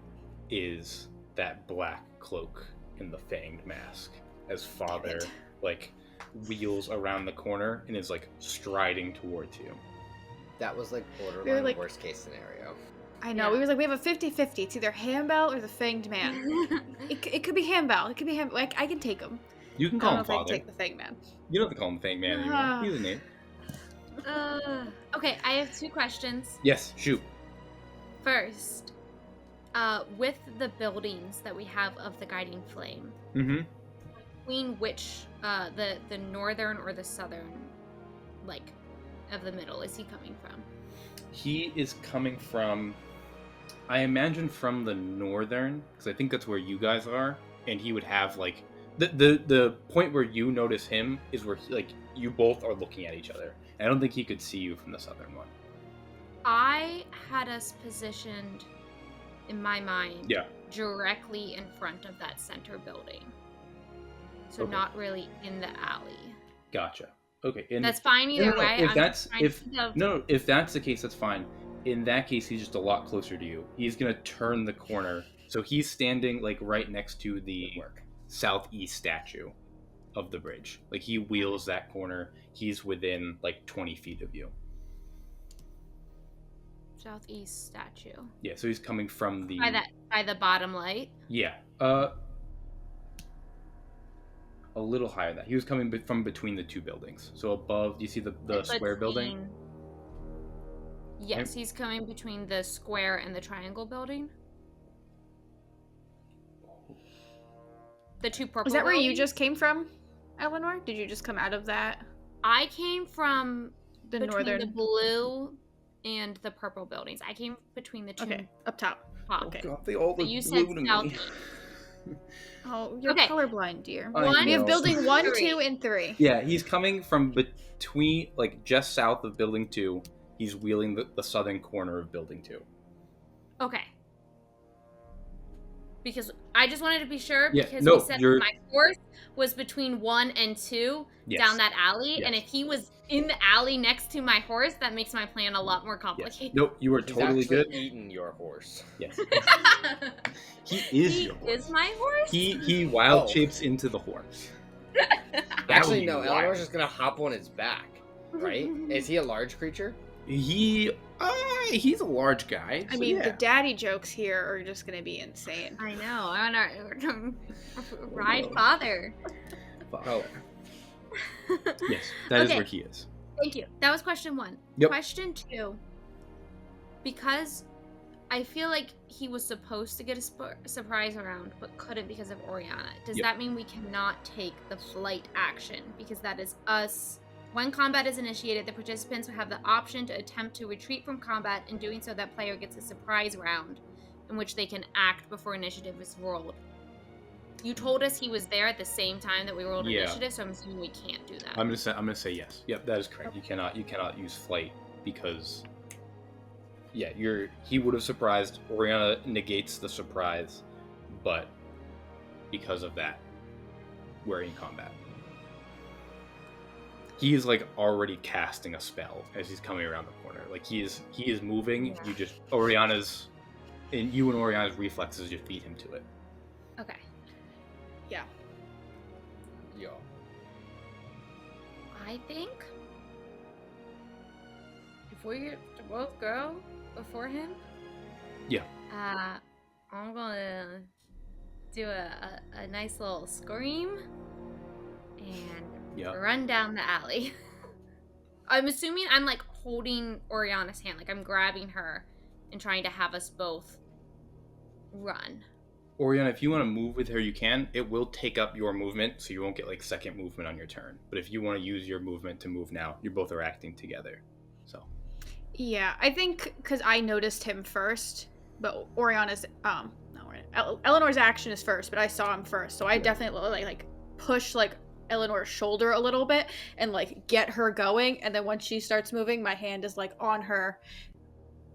is that black cloak and the fanged mask as Father wheels around the corner and is striding towards you. That was borderline We were, worst case scenario. I know. Yeah. We was we have a 50-50. It's either Hambell or the Fanged Man. it could be Hambell. It could be Hambell. I can take him. You can I call don't him know if I can Father. take the Fanged Man. You don't have to call him Fang Man anymore. He's a name. Okay, I have 2 questions. Yes, shoot. First, with the buildings that we have of the guiding flame, Mm-hmm. between which, the northern or the southern, of the middle, is he coming from? He is coming from, I imagine, from the northern, because I think that's where you guys are, and he would have the point where you notice him is where you both are looking at each other. I don't think he could see you from the southern one. I had us positioned, in my mind, Yeah. directly in front of that center building. So Okay. not really in the alley. Gotcha. Okay. And That's fine either no, way. If I'm that's just trying if to think of... no, if that's the case, that's fine. In that case, he's just a lot closer to you. He's gonna turn the corner, so he's standing right next to the southeast statue of the bridge. He wheels that corner. He's within 20 feet of you. Southeast statue. Yeah. So he's coming from the By the bottom light. Yeah. A little higher than that. He was coming from between the two buildings. So above, do you see the square building? Yes, he's coming between the square and the triangle building. The 2 purple Is that where you buildings. just came from, Eleanor? Did you just come out of that? I came from The between northern. the blue and the purple buildings. I came between the 2 Okay, up top. top. Okay. God, they all But you said southeast. Oh, you're Okay. colorblind, dear. I We have know. building 1, 3. 2, and 3. Yeah, he's coming from between, just south of building 2. He's wheeling the southern corner of building 2. Okay. Because I just wanted to be sure, Yeah, because no, we said you're- my horse was between 1 and 2 Yes. down that alley, and Yes. if he was in the alley next to my horse, that makes my plan a lot more Yes. complicated. Nope, you are He's totally actually good. eating your horse. Yes. He is He your horse. is my horse? He wild Oh. shapes into the horse. Actually, would no. be Eleanor's wild. just gonna hop on his back, right? Is he a large creature? He's a large guy. I so mean, yeah. the daddy jokes here are just gonna be insane. I know. I want to ride no. father. Oh, Yes, that is Okay. where he is. Thank you. That was question 1. Yep. Question 2. Because I feel like he was supposed to get a surprise round, but couldn't because of Orianna. Does Yep. that mean we cannot take the flight action? Because that is us. When combat is initiated, the participants will have the option to attempt to retreat from combat. In doing so, that player gets a surprise round in which they can act before initiative is rolled. You told us he was there at the same time that we rolled Yeah. initiative, so I'm assuming we can't do that. I'm gonna say yes. Yep, that is correct. You cannot use flight because he would have surprised. Orianna negates the surprise, but because of that, we're in combat. He is already casting a spell as he's coming around the corner. He is moving. Yeah. You just Orianna's and Orianna's reflexes just beat him to it. Okay. Yeah. yo. I think if we to both go before him, Yeah. I'm gonna do a nice little scream and Yeah. run down the alley. I'm assuming I'm holding Oriana's hand, I'm grabbing her and trying to have us both run. Orianna, if you want to move with her, you can. It will take up your movement, so you won't get second movement on your turn. But if you want to use your movement to move now, you both are acting together. So Yeah, I think because I noticed him first, but Oriana's Eleanor's action is first, but I saw him first, so I definitely like push like Eleanor's shoulder a little bit and like get her going, and then once she starts moving, my hand is like on her.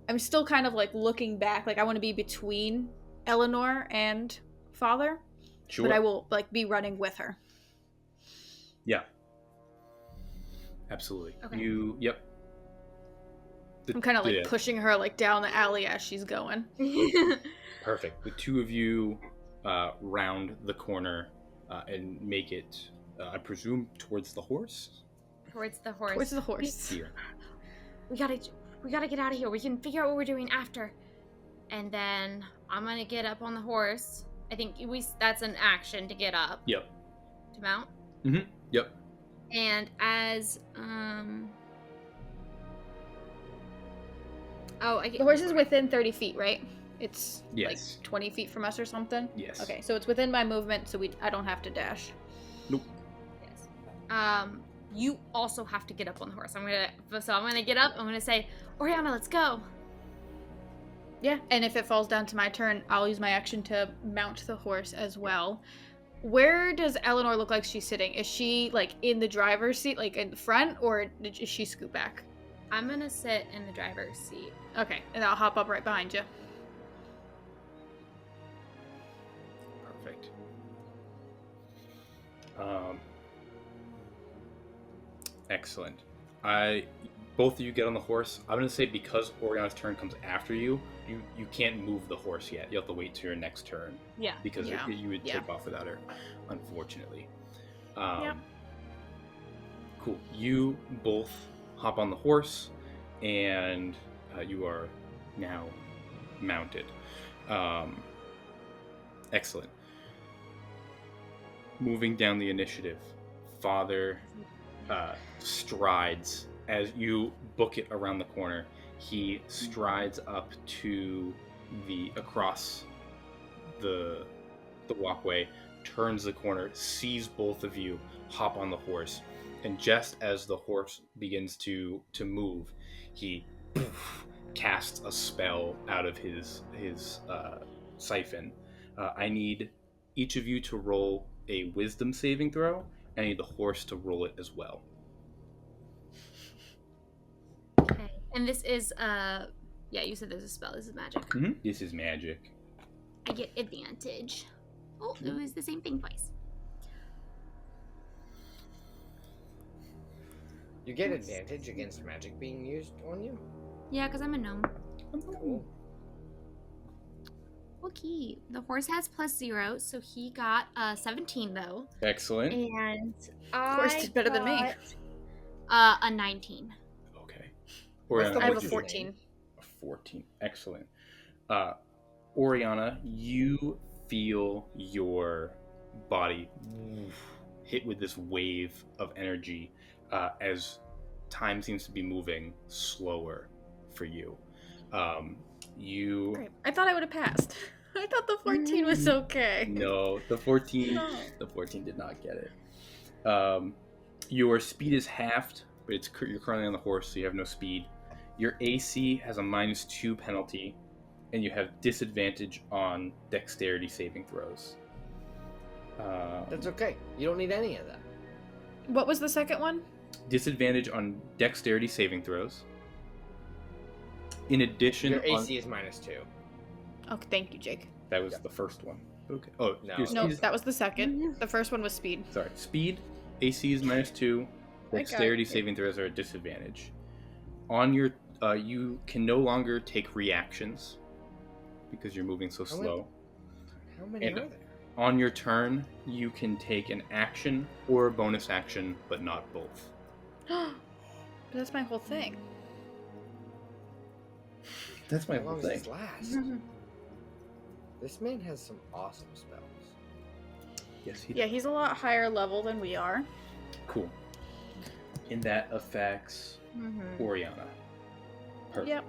I'm still kind of like looking back, like I want to be between Eleanor and Father, Sure. but I will like be running with her. Yeah. Absolutely. Okay. Yep. I'm kind of like pushing her like down the alley as she's going. Perfect. The two of you round the corner and make it, I presume, towards the horse? Towards the horse. Towards the horse. Here. We gotta get out of here. We can figure out what we're doing after. And then I'm gonna get up on the horse. I think that's an action to get up. Yep. To mount. Mm-hmm. Yep. And as the horse is within 30 feet, right? It's Yes. like 20 feet from us or something? Yes. Okay, so it's within my movement, so I don't have to dash. Nope. Yes. You also have to get up on the horse. I'm gonna get up. I'm gonna say, Oriana, let's go. Yeah, and if it falls down to my turn, I'll use my action to mount the horse as well. Where does Eleanor look like she's sitting? Is she like in the driver's seat, like in the front, or is she scoot back? I'm gonna sit in the driver's seat. Okay, and I'll hop up right behind you. Perfect. Excellent. Both of you get on the horse. I'm going to say because Oriana's turn comes after you, you can't move the horse yet. You have to wait till your next turn. Yeah. Because yeah. you would Yeah. take off without her, unfortunately. Yep. Cool. You both hop on the horse, and you are now mounted. Excellent. Moving down the initiative, Father strides as you book it around the corner. He strides up to across the walkway, turns the corner, sees both of you, hop on the horse, and just as the horse begins to move, he casts a spell out of his siphon. I need each of you to roll a wisdom saving throw. I need the horse to roll it as well. Okay. And this is yeah, you said there's a spell. This is magic. Mm-hmm. This is magic. I get advantage. Oh, it was the same thing twice. You get advantage against magic being used on you? Yeah, because I'm a gnome. Cool. Okay. The horse has +0, so he got 17 though. Excellent. And Horse did better than me. A 19. Okay. What's the I have a horse's 14. name? A 14. Excellent. Oriana, you feel your body hit with this wave of energy as time seems to be moving slower for you. Great. I thought I would have passed. I thought the 14 was okay. No, the 14 No. the 14 did not get it. Your speed is halved, but you're currently on the horse, so you have no speed. Your AC has a -2 penalty, and you have disadvantage on dexterity saving throws. That's okay. You don't need any of that. What was the second one? Disadvantage on dexterity saving throws. In addition, Your AC is -2. Okay, thank you, Jake. that was the first one. Okay. Oh, No. your speed No, is- that was the second. The first one was speed. sorry. Speed, AC is -2. I got Dexterity it. saving throws are a disadvantage. On your, you can no longer take reactions because you're moving so How many- slow. How many And- are there? On your turn, you can take an action or a bonus action, but not both. But that's my whole thing. That's my How whole long does thing. this last? This man has some awesome spells. Yes, he Yeah, he's a lot higher level than we are. Cool. And that affects Oriana. Perfect. Yep.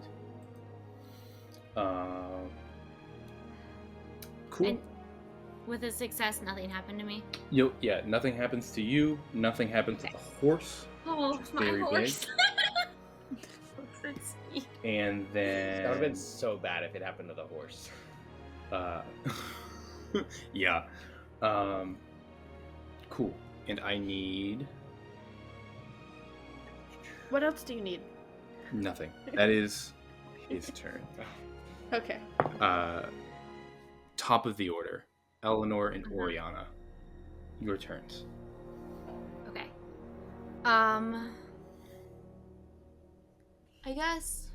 Cool. And with a success, nothing happened to me. Yeah, nothing happens to you. Nothing happens to the horse. Oh, Which is my very horse. And then That would have been so bad if it happened to the horse. yeah. Cool. And I need What else do you need? nothing. That is his turn. Okay. Top of the order. Eleanor and Orianna. Your turns. Okay. I guess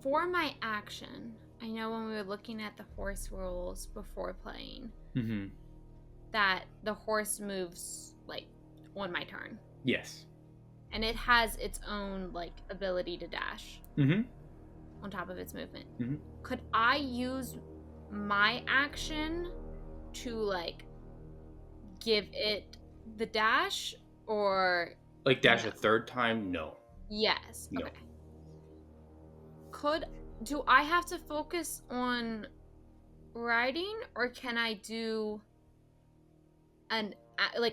for my action, I know when we were looking at the horse rules before playing Mm-hmm. that the horse moves like on my turn, Yes. and it has its own like ability to dash Mm-hmm. on top of its movement. Mhm. Could I use my action to like give it the dash, or Like dash No. a third time? No. yes? No. Okay. Do I have to focus on riding, or can I do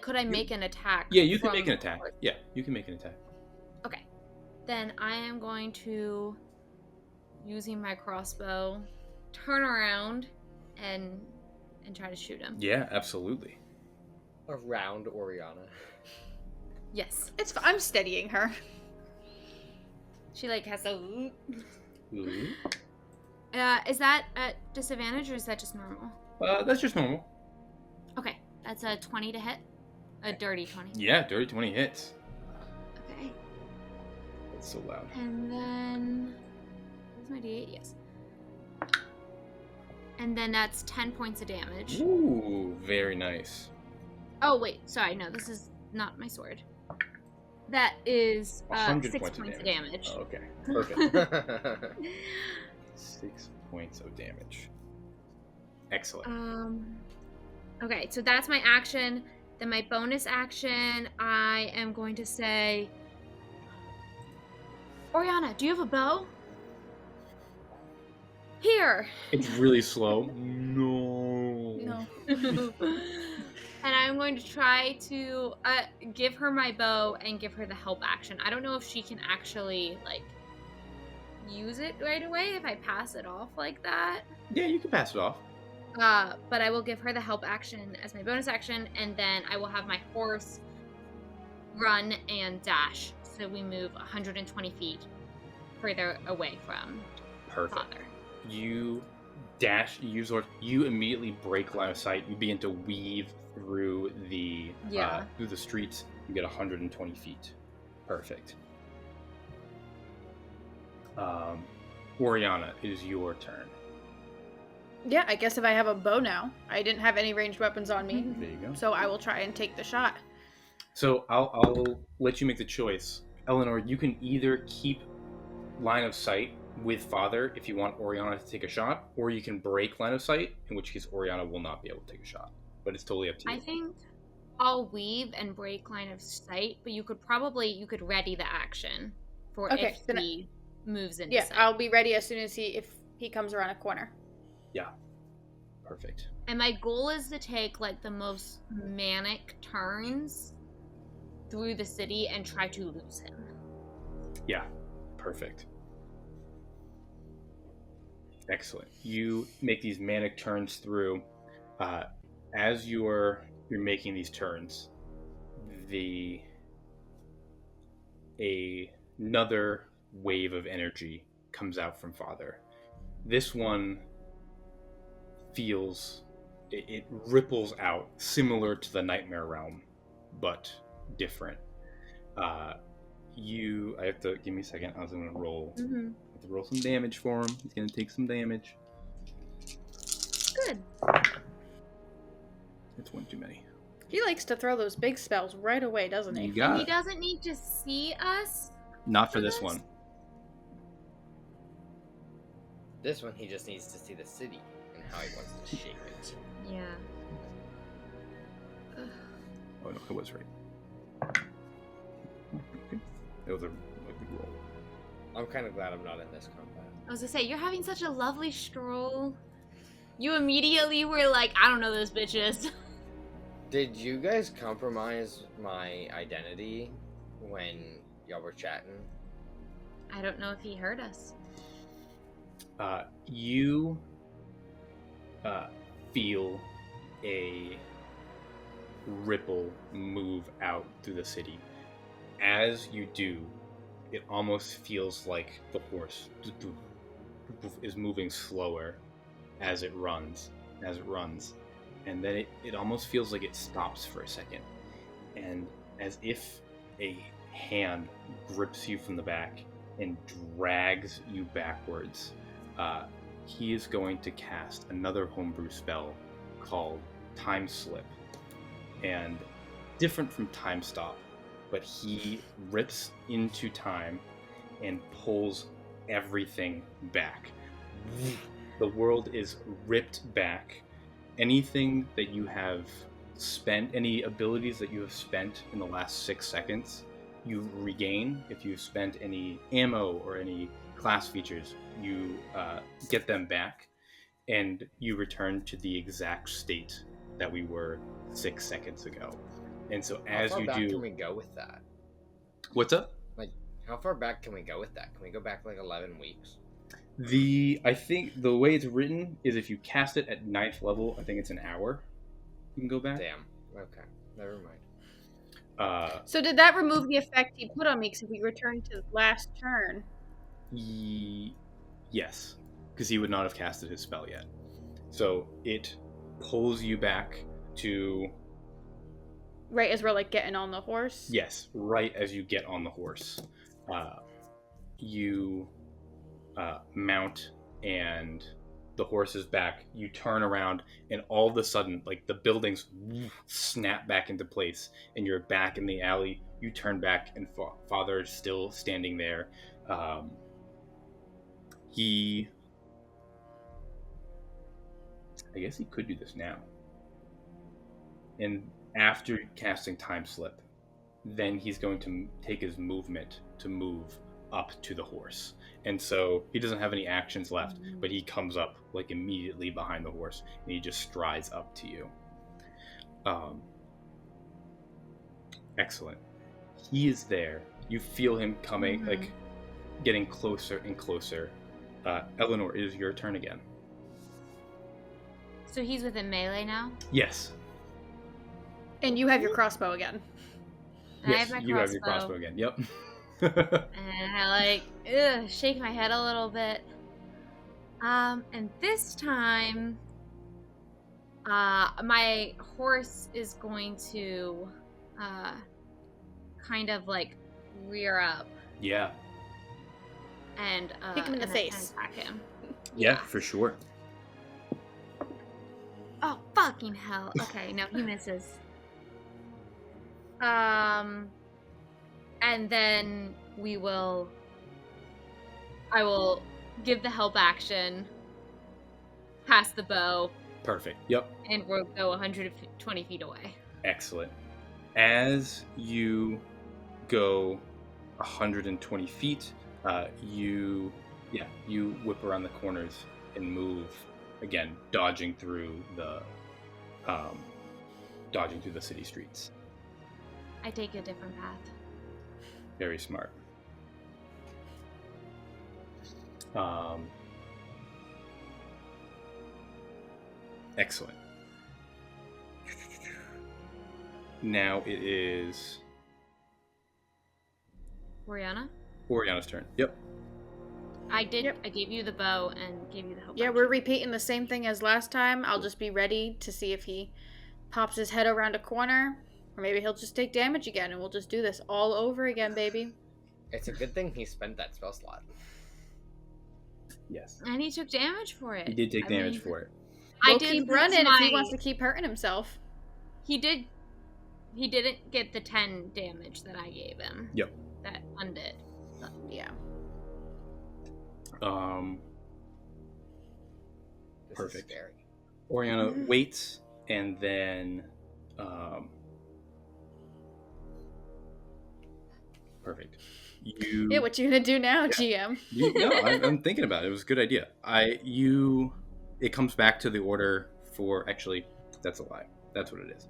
could I make an attack? Yeah, you can from make an attack. horse? Yeah, you can make an attack. Okay. Then I am going to, using my crossbow, turn around and try to shoot him. Yeah, absolutely. Around Orianna. Yes. I'm steadying her. She like has a. Ooh. Is that at disadvantage or is that just normal? That's just normal. Okay, that's a 20 to hit. A dirty 20. Yeah, dirty 20 hits. Okay. That's so loud. And then. Where's my d8? Yes. And then that's 10 points of damage. Ooh, very nice. Oh, wait. Sorry, no, this is not my sword. That is 100 6 points points of of damage. Oh, okay, perfect. 6 points of damage. Excellent. Okay, so that's my action. Then my bonus action, I am going to say, Orianna, do you have a bow? Here. It's really slow. No. No. And I'm going to try to give her my bow and give her the help action. I don't know if she can actually, like, use it right away if I pass it off like that. Yeah, you can pass it off. But I will give her the help action as my bonus action, and then I will have my horse run and dash. So we move 120 feet further away from Perfect. Father. You dash, you immediately break line of sight. You begin to weave through the streets. You get 120 feet. Perfect. Orianna, it is your turn. Yeah, I guess if I have a bow now. I didn't have any ranged weapons on me, There you go. so I will try and take the shot. So I'll let you make the choice. Eleanor, you can either keep line of sight with Father if you want Orianna to take a shot, or you can break line of sight, in which case Orianna will not be able to take a shot. But it's totally up to you. I think I'll weave and break line of sight, but you could ready the action for Okay, if then he moves into Yeah, sight. I'll be ready as soon as if he comes around a corner. Yeah. Perfect. And my goal is to take like the most manic turns through the city and try to lose him. Yeah. Perfect. Excellent. You make these manic turns through. As you're making these turns, another wave of energy comes out from Father. This one feels it ripples out, similar to the Nightmare Realm, but different. I have to give me a second. I was gonna roll. Mm-hmm. I have to roll some damage for him. He's gonna take some damage. Good. It's one too many. He likes to throw those big spells right away, doesn't he? You got He it. doesn't need to see us. Not for this one. This one, he just needs to see the city and how he wants to shape it. Yeah. Oh no, I was right. Okay. That was a good roll. I'm kind of glad I'm not in this combat. I was gonna say, you're having such a lovely stroll. You immediately were like, I don't know those bitches. Did you guys compromise my identity when y'all were chatting? I don't know if he heard us. You feel a ripple move out through the city. As you do, it almost feels like the horse is moving slower as it runs, and then it almost feels like it stops for a second, and as if a hand grips you from the back and drags you backwards. He is going to cast another homebrew spell called Time Slip, and different from Time Stop, but he rips into time and pulls everything back. The world is ripped back. Anything that you have spent, any abilities that you have spent in the last 6 seconds, you regain. If you've spent any ammo or any class features, you get them back, and you return to the exact state that we were 6 seconds ago. And so as how far you back do, can we go with that? What's up? Like, how far back can we go with that? Can we go back like 11 weeks? I think the way it's written is if you cast it at 9th level, I think it's an hour. You can go back. Damn. Okay. Never mind. So did that remove the effect he put on me? Because if we return to last turn, Yes, because he would not have casted his spell yet. So it pulls you back to... right as we're like getting on the horse. Yes, right as you get on the horse. You mount, and the horse is back. You turn around, and all of a sudden, like, the buildings snap back into place, and you're back in the alley. You turn back, and Father is still standing there. I guess he could do this now. And after casting Time Slip, then he's going to take his movement to move up to the horse. And so he doesn't have any actions left, but he comes up like immediately behind the horse, and he just strides up to you. Excellent. He is there. You feel him coming, like getting closer and closer. Eleanor, it is your turn again. So he's within melee now? Yes. And you have your crossbow again. Yes, I have my you have your crossbow again. Yep. And I shake my head a little bit. And this time, my horse is going to kind of like rear up Yeah. and Kick him in the and face. attack him. Yeah, for sure. Oh, fucking hell. Okay, no, he misses. And then I will give the help action, pass the bow, Perfect. Yep. and we'll go 120 feet away. Excellent. As you go 120 feet, you whip around the corners and move again, dodging through the city streets. I take a different path. Very smart. Excellent. Now it is Orianna's turn. Yep. I gave you the bow and gave you the help Yeah, action. we're repeating the same thing as last time. I'll just be ready to see if he pops his head around a corner, or maybe he'll just take damage again, and we'll just do this all over again, baby. It's a good thing he spent that spell slot. Yes. And he took damage for it. He did take damage for it. We'll I did keep lose running if he my- wants to keep hurting himself. He didn't get the 10 damage that I gave him. Yep. That undid. Yeah. This Perfect. Is scary. Orianna waits, and then perfect. Yeah, what you gonna do now, GM? I'm thinking about it. It was a good idea. It comes back to the order for, actually, that's a lie. That's what it is.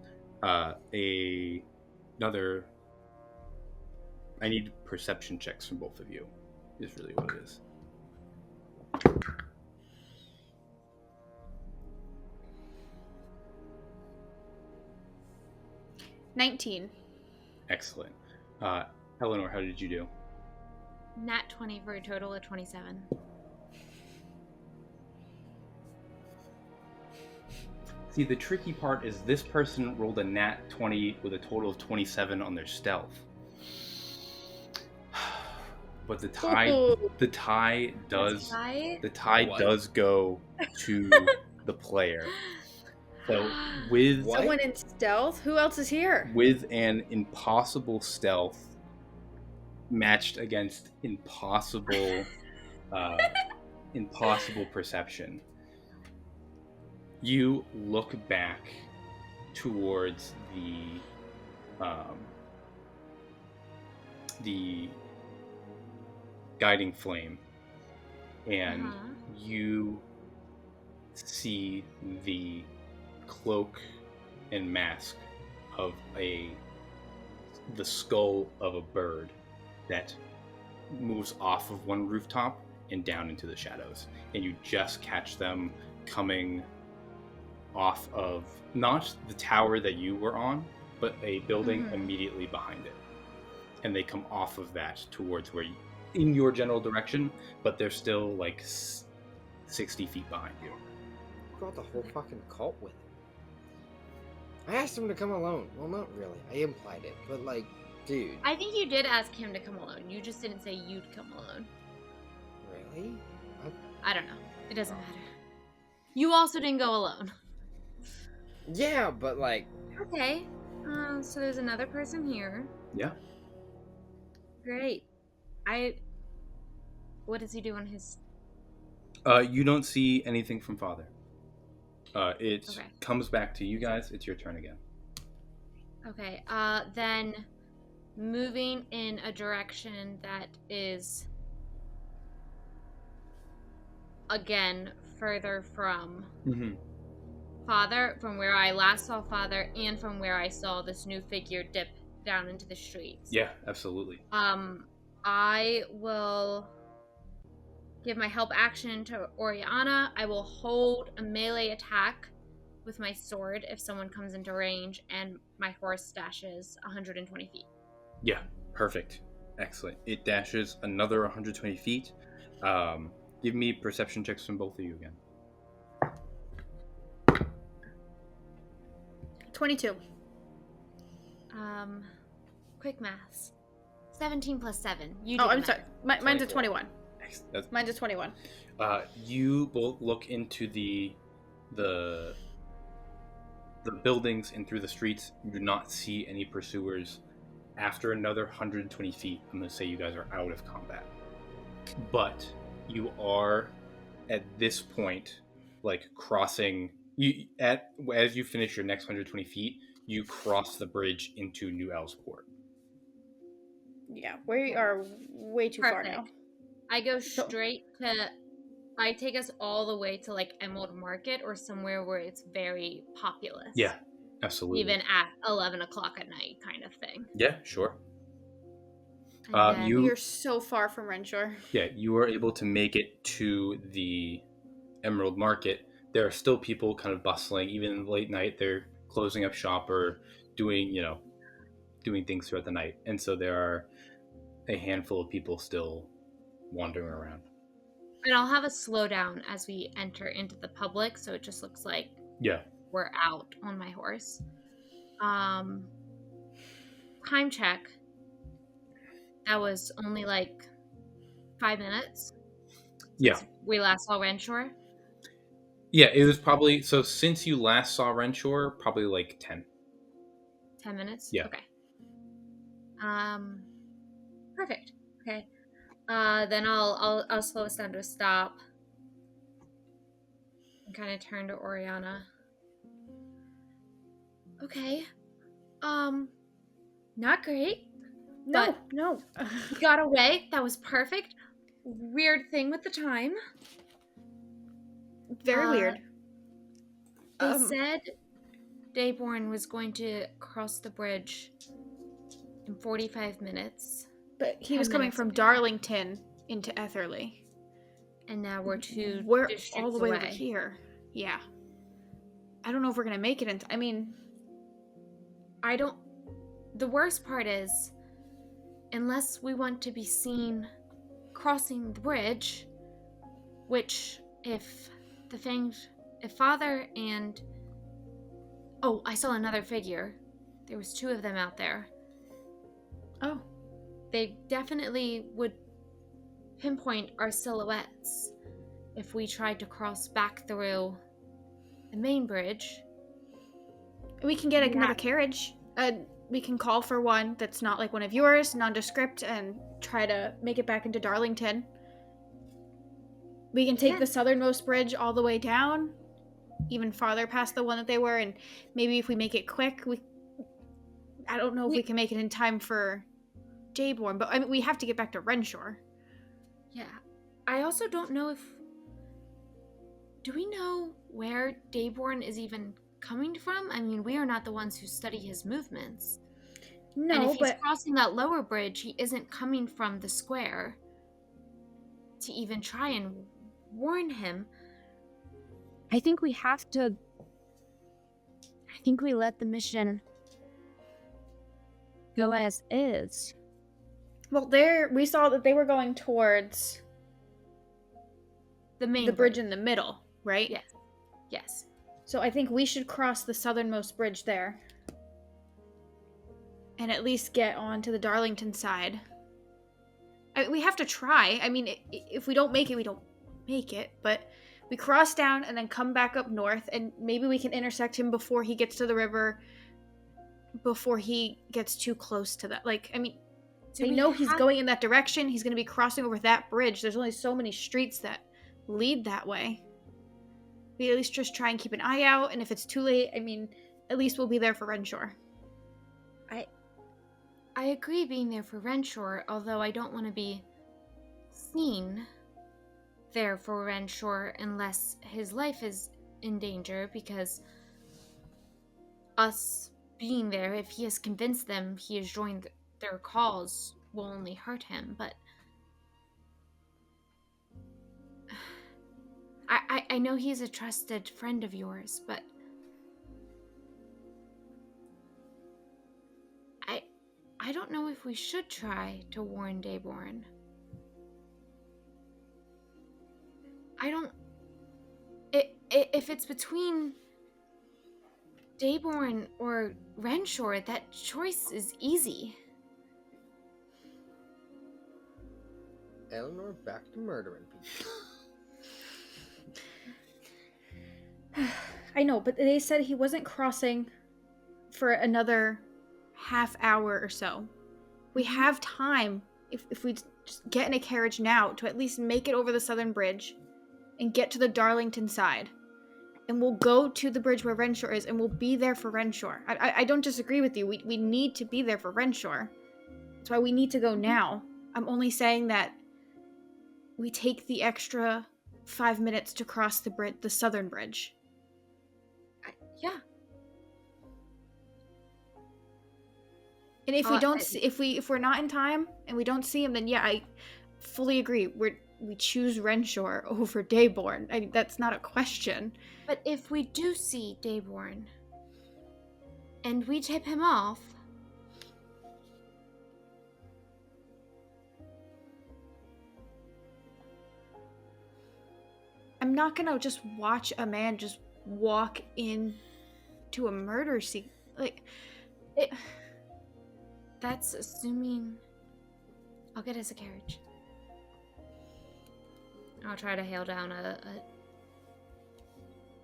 I need perception checks from both of you. Is really what it is. $19. Excellent. Eleanor, how did you do? Nat 20 for a total of 27. See, the tricky part is this person rolled a nat 20 with a total of 27 on their stealth. But the tie does What? does go to the player. So with What? Someone in stealth? Who else is here? with an impossible stealth matched against impossible perception, you look back towards the guiding flame, and you see the cloak and mask of the skull of a bird that moves off of one rooftop and down into the shadows, and you just catch them coming off of not the tower that you were on, but a building immediately behind it, and they come off of that towards where you, in your general direction, but they're still like 60 feet behind you. Brought the whole fucking cult with him. I asked him to come alone. Well, not really. I implied it, but like, dude. I think you did ask him to come alone. You just didn't say you'd come alone. Really? I don't know. It doesn't matter. You also didn't go alone. Yeah, but like. Okay. So there's another person here. Yeah. Great. What does he do on his... You don't see anything from Father. It Okay. comes back to you guys. It's your turn again. Okay, then moving in a direction that is, again, further from Father, from where I last saw Father, and from where I saw this new figure dip down into the streets. Yeah, absolutely. I will give my help action to Orianna. I will hold a melee attack with my sword if someone comes into range, and my horse dashes 120 feet. Yeah, perfect. Excellent. It dashes another 120 feet. Give me perception checks from both of you again. 22. Quick maths. 17 plus 7. You Oh, do the I'm math. sorry. Mine's a 21. That's, Mine's a 21. you both look into the buildings and through the streets. You do not see any pursuers. After another 120 feet, I'm going to say you guys are out of combat. But you are, at this point, like crossing... as you finish your next 120 feet, you cross the bridge into New Elsport. Yeah, we are way too far now. I go straight to... I take us all the way to, like, Emerald Market or somewhere where it's very populous. Yeah, absolutely. Even at 11 o'clock at night kind of thing. Yeah, sure. And then- You're so far from Renshor. Yeah, you are able to make it to the Emerald Market. There are still people kind of bustling, even late night. They're closing up shop or doing things throughout the night. And so there are a handful of people still wandering around. And I'll have a slowdown as we enter into the public, so it just looks like we're out on my horse. Time check. That was only like 5 minutes. Yeah. We last saw Renshor. Yeah, it was probably... So since you last saw Renshor, probably like 10. 10 minutes? Yeah. Okay. Perfect. Okay. Then I'll slow us down to a stop. And kind of turn to Orianna. Okay. Not great. No. We got away. That was perfect. Weird thing with the time. Very weird. They said Dayborn was going to cross the bridge in 45 minutes. But he 10 was coming minutes from away. Darlington into Etherley. And now we're We're districts all the way away. over here. Yeah. I don't know if we're gonna make it into. I mean, The worst part is, unless we want to be seen crossing the bridge, which if Father and... Oh, I saw another figure. There was 2 of them out there. oh, They definitely would pinpoint our silhouettes if we tried to cross back through the main bridge. we can get another carriage. We can call for one that's not like one of yours, nondescript, and try to make it back into Darlington. We can take the southernmost bridge all the way down, even farther past the one that they were, and maybe if we make it quick, I don't know if we can make it in time for Dayborn, but I mean, we have to get back to Renshor. Yeah. I also don't know if... Do we know where Dayborn is even coming from? I mean, we are not the ones who study his movements. No, and if but he's crossing that lower bridge, he isn't coming from the square to even try and warn him. I think we have to... I think we let the mission go as is. well, we saw that they were going towards The bridge in the middle, right? Yes. Yes. So I think we should cross the southernmost bridge there. And at least get onto the Darlington side. We have to try. I mean, if we don't make it, we don't make it. But we cross down and then come back up north. And maybe we can intersect him before he gets to the river. Before he gets too close to that. Like, I mean, they know he's going in that direction. He's going to be crossing over that bridge. There's only so many streets that lead that way. We at least just try and keep an eye out, and if it's too late, I mean, at least we'll be there for Renshor. I agree being there for Renshor, although I don't want to be seen there for Renshor unless his life is in danger, because us being there, if he has convinced them he has joined their cause, will only hurt him. But I know he's a trusted friend of yours, but I don't know if we should try to warn Dayborn. If it's between Dayborn or Renshor, that choice is easy. Eleanor back to murdering people. I know, but they said he wasn't crossing for another half hour or so. We have time, if we just get in a carriage now, to at least make it over the southern bridge and get to the Darlington side. And we'll go to the bridge where Renshor is, and we'll be there for Renshor. I don't disagree with you. We need to be there for Renshor. That's why we need to go now. I'm only saying that we take the extra 5 minutes to cross the southern bridge. Yeah. And if we don't see, if we're not in time and we don't see him, then yeah, I fully agree. We choose Renshor over Dayborn. That's not a question. But if we do see Dayborn and we tip him off, I'm not gonna just watch a man just walk in to a murder scene. that's assuming... I'll get us a carriage. I'll try to hail down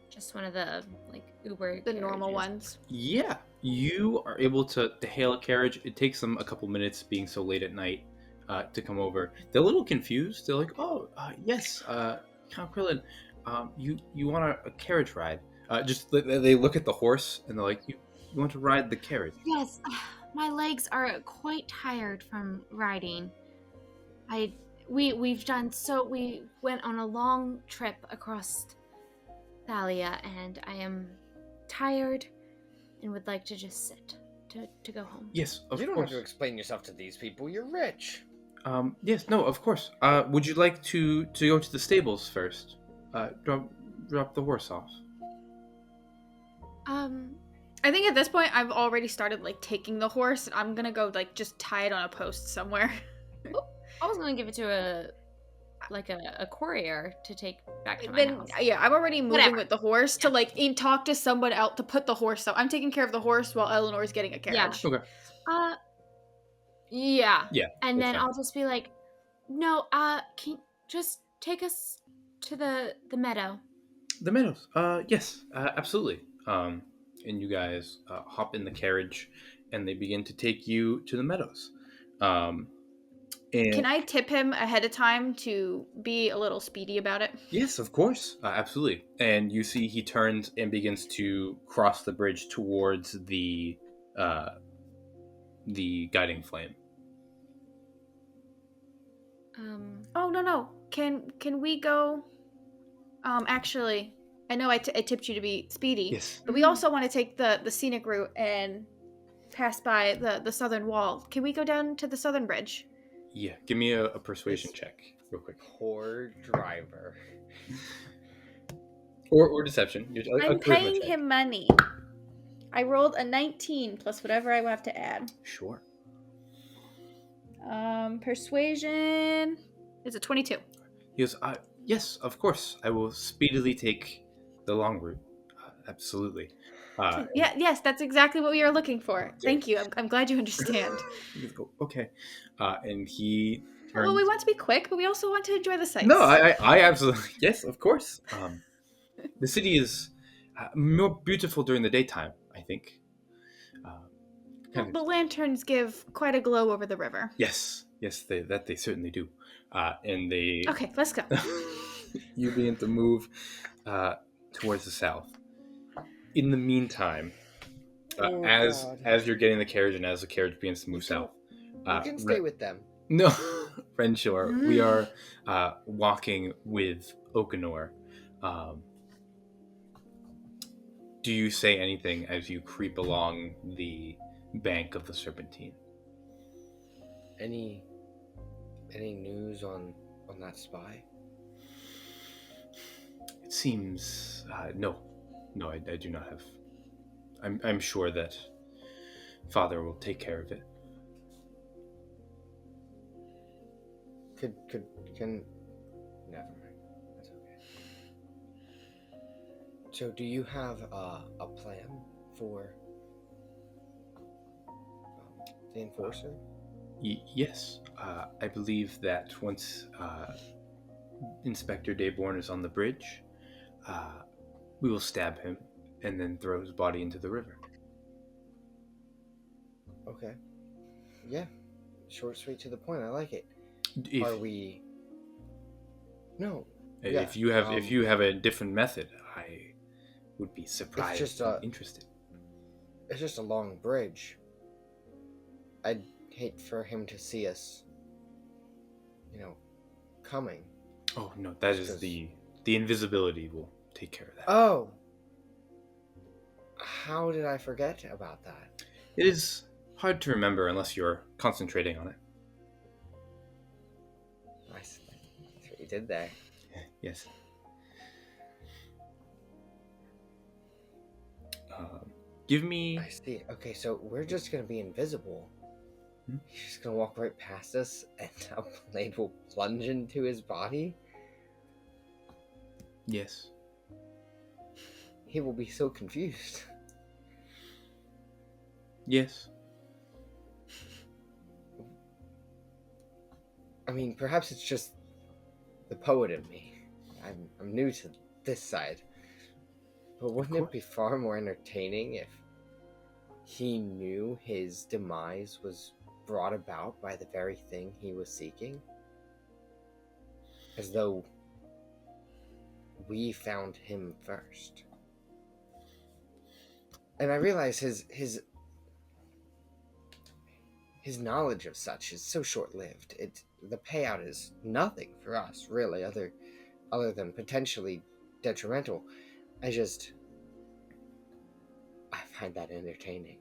just one of the, Uber The normal carriages. ones. Yeah, you are able to hail a carriage. It takes them a couple minutes, being so late at night, to come over. They're a little confused. They're like, yes, Count Krillin, you want a carriage ride? They look at the horse, and they're like, you want to ride the carriage? Yes, my legs are quite tired from riding. We went on a long trip across Thalia, and I am tired and would like to just sit. to go home. Yes, of You don't course. have to explain yourself to these people. You're rich. Yes, no, of course. Would you like to go to the stables first? Drop the horse off. I think at this point I've already started like taking the horse. And I'm gonna go like just tie it on a post somewhere. I was gonna give it to a courier to take back to my Then house. yeah, I'm already moving Whatever. with the horse to like talk to someone else to put the horse up. I'm taking care of the horse while Eleanor's getting a carriage. Okay. Yeah. Yeah. And that's then fine. I'll just be like, no, can you just take us to the meadow? The meadows. Yes, absolutely. And you guys hop in the carriage, and they begin to take you to the meadows. And Can I tip him ahead of time to be a little speedy about it? Yes, of course, absolutely. And you see he turns and begins to cross the bridge towards the guiding flame. Oh no. Can we go? Actually, I know I tipped you to be speedy. Yes. But we also want to take the scenic route and pass by the southern wall. Can we go down to the southern bridge? Yeah. Give me a persuasion check, real quick, Poor driver. or deception. A I'm charisma paying check. him money. I rolled a 19 plus whatever I will have to add. Sure. Persuasion is a 22. He goes, yes, of course. I will speedily take the long route. Absolutely. Yes, that's exactly what we are looking for. Thank you. I'm glad you understand. He goes, okay. And he turns... Well, we want to be quick, but we also want to enjoy the sights. No, I absolutely... Yes, of course. The city is more beautiful during the daytime, I think. The lanterns give quite a glow over the river. Yes, they certainly do. And they... Okay, let's go. You begin to move towards the south. In the meantime, as you're getting the carriage and as the carriage begins to move south... You can stay with them. No, Renshor, we are walking with Oakenor. Do you say anything as you creep along the bank of the Serpentine? Any news on that spy? It seems no, I do not have. I'm sure that Father will take care of it. Can never mind. That's okay. So, do you have a plan for the enforcer? Yes, I believe that once Inspector Dayborn is on the bridge, we will stab him and then throw his body into the river. Okay. Yeah. Short, sweet, to the point. I like it. Are we? No. If you have a different method, I would be surprised and interested. It's just a long bridge. I'd hate for him to see us, coming. Oh no, that is the invisibility will take care of that. Oh. How did I forget about that? It is hard to remember unless you're concentrating on it. Nice. That's what you did there. Yes. Give me... I see. Okay, so we're just gonna be invisible. He's just gonna walk right past us, and a blade will plunge into his body? Yes. He will be so confused. Yes. I mean, perhaps it's just the poet in me. I'm new to this side. But wouldn't it be far more entertaining if he knew his demise was brought about by the very thing he was seeking? As though we found him first. And I realize his knowledge of such is so short-lived. The payout is nothing for us, really, other than potentially detrimental. I find that entertaining.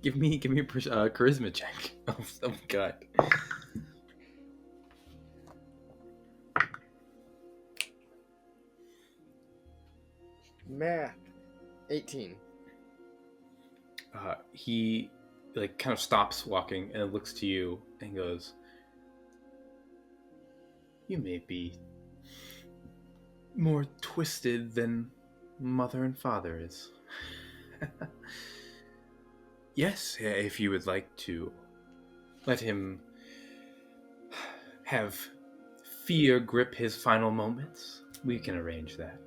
Give me a charisma check. Oh god. Math. 18. He like kind of stops walking and looks to you and goes, "You may be more twisted than mother and father is." Yes, if you would like to let him have fear grip his final moments, we can arrange that.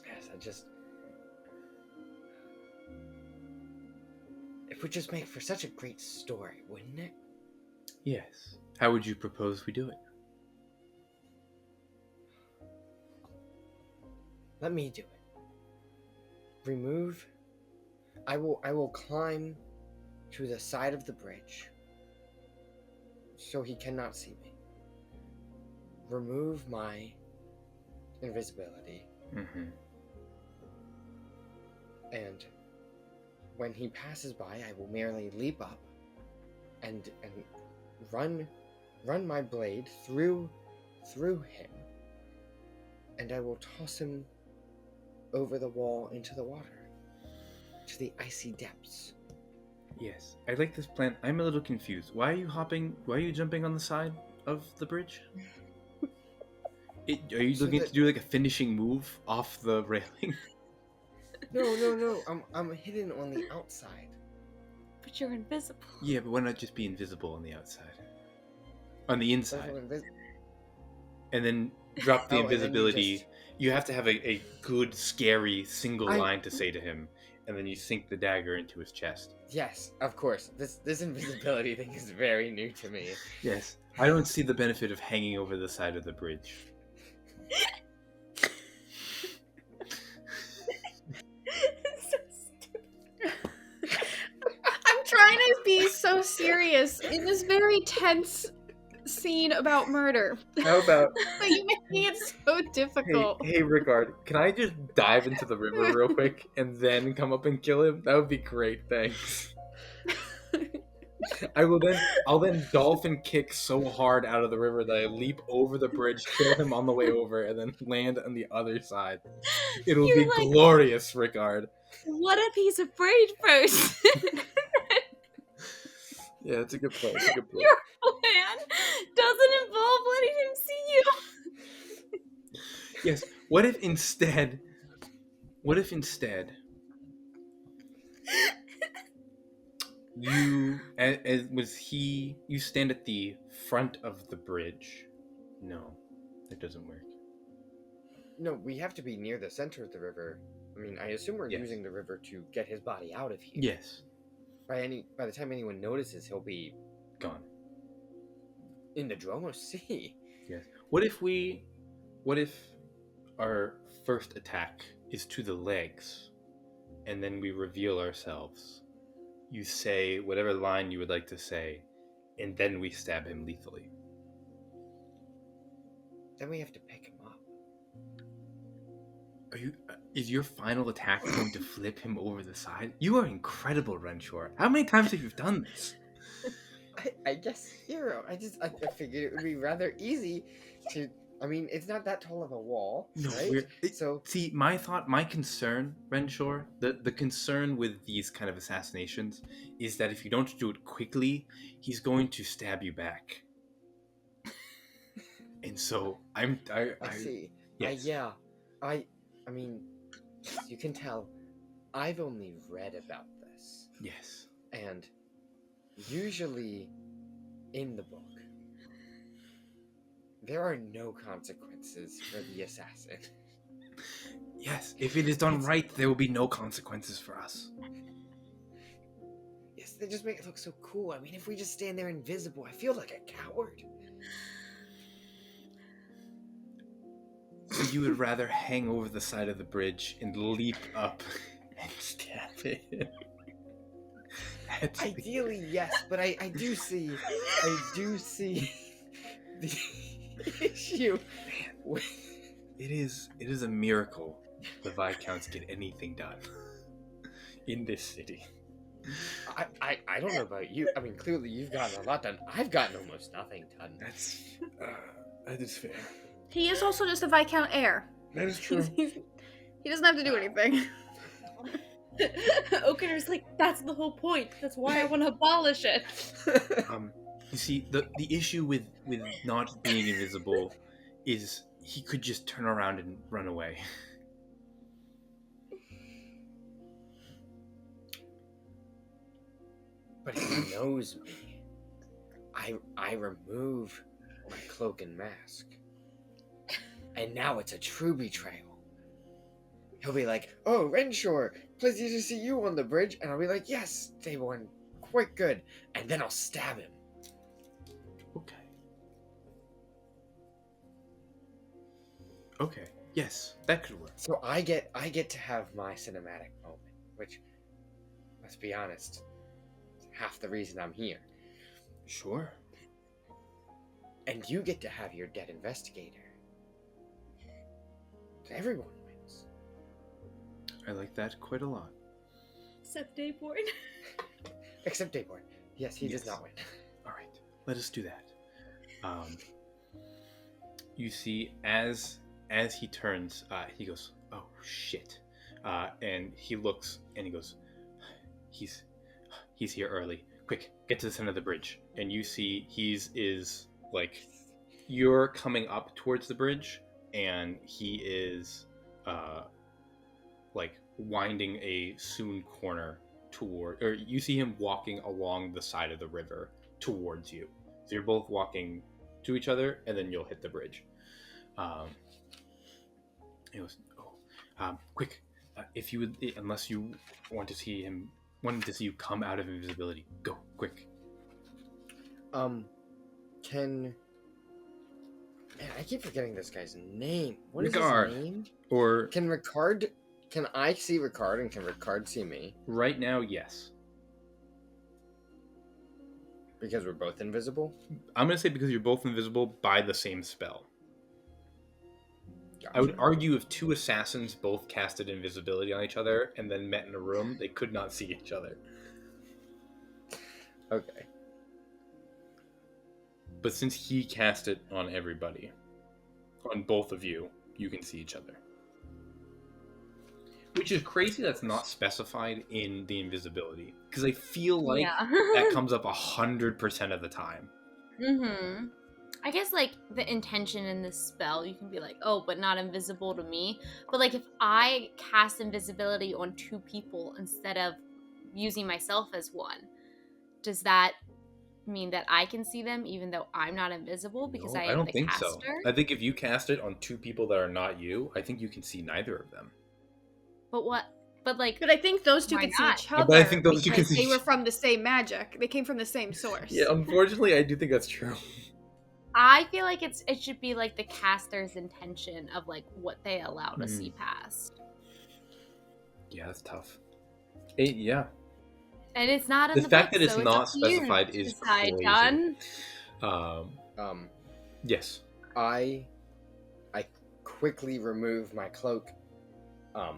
Yes, it would just make for such a great story, wouldn't it? Yes. How would you propose we do it? Let me do it. Remove. I will climb to the side of the bridge so he cannot see me. Remove my invisibility. Mm-hmm. And when he passes by, I will merely leap up and run my blade through him, and I will toss him over the wall into the water, to the icy depths. Yes, I like this plan. I'm a little confused. Why are you jumping on the side of the bridge? Are you looking to do like a finishing move off the railing? No. I'm hidden on the outside. But you're invisible. Yeah, but why not just be invisible on the outside? On the inside. And then drop the invisibility. You have to have a good, scary, single line to say to him, and then you sink the dagger into his chest. Yes, of course. This invisibility thing is very new to me. Yes. I don't see the benefit of hanging over the side of the bridge. I'm trying to be so serious in this very tense scene about murder. How about... But you're making it so difficult. Hey, Rigard, can I just dive into the river real quick and then come up and kill him? That would be great, thanks. I'll then dolphin kick so hard out of the river that I leap over the bridge, kill him on the way over, and then land on the other side. It'll be like, glorious, Rigard. What if he's afraid first? Yeah, that's a good plan. Your plan doesn't involve letting him see you. Yes. What if instead you you stand at the front of the bridge? No, that doesn't work. No, we have to be near the center of the river. I mean, I assume we're using the river to get his body out of here. Yes. By the time anyone notices, he'll be gone. In the Dromo Sea. Yes. What if our first attack is to the legs, and then we reveal ourselves? You say whatever line you would like to say, and then we stab him lethally. Then we have to pick him up. Is your final attack going to flip him over the side? You are incredible, Renshor. How many times have you done this? I guess hero. I figured it would be rather easy to. I mean, it's not that tall of a wall, right? See, my concern, Renshor, the concern with these kind of assassinations is that if you don't do it quickly, he's going to stab you back. And so I see. Yes. I mean, you can tell I've only read about this. Yes. And usually in the book, there are no consequences for the assassin. Yes, if it is done right, there will be no consequences for us. Yes, they just make it look so cool. I mean, if we just stand there invisible, I feel like a coward. So you would rather hang over the side of the bridge and leap up and stab him? Ideally, yes, but I do see the issue. It is a miracle the Viscounts get anything done in this city. I don't know about you. I mean, clearly you've gotten a lot done. I've gotten almost nothing done. That is fair. He is also just a Viscount heir. That is true. He doesn't have to do anything. Oakenor's like, that's the whole point. That's why I want to abolish it. You see, the issue with not being invisible is he could just turn around and run away. But he knows me. I remove my cloak and mask. And now it's a true betrayal. He'll be like, "Oh, Renshor, pleased to see you on the bridge." And I'll be like, "Yes, day one, quite good." And then I'll stab him. Okay. Yes, that could work. So I get to have my cinematic moment, which, let's be honest, is half the reason I'm here. Sure. And you get to have your dead investigator. So everyone wins. I like that quite a lot. Except Dayborn. Except Dayborn. Yes, he does not win. All right, let us do that. You see, as he turns, he goes, "Oh shit," and he looks and he goes, "He's here early. Quick, get to the center of the bridge." And you see is like, you're coming up towards the bridge, and he is like winding a soon corner toward, or you see him walking along the side of the river towards you. So you're both walking to each other, and then you'll hit the bridge. He goes, quick, if you would, unless you wanted to see you come out of invisibility, go, quick. Man, I keep forgetting this guy's name. What Ricard. Is his name? Or Can I see Ricard, and can Ricard see me? right now, yes. Because we're both invisible? I'm going to say because you're both invisible by the same spell. Gotcha. I would argue if two assassins both casted invisibility on each other and then met in a room, they could not see each other. Okay. But since he cast it on everybody, on both of you, you can see each other. Which is crazy that's not specified in the invisibility. Because I feel like that comes up 100% of the time. Mm-hmm. I guess, like, the intention in this spell, you can be like, oh, but not invisible to me. But, like, if I cast invisibility on two people instead of using myself as one, does that mean that I can see them even though I'm not invisible because No, I am I don't the think caster? so. I think if you cast it on two people that are not you, I think you can see neither of them. But what? But, like... But I think those two Why can see not? each other But I think those two can because see they were from the same magic. They came from the same source. Yeah, unfortunately, I do think that's true. I feel like it should be, like, the caster's intention of, like, what they allow to see past. Yeah, that's tough. Yeah. And it's not in the fact book, that it's so not up to you specified to is decide, crazy. John. Yes. I quickly remove my cloak. I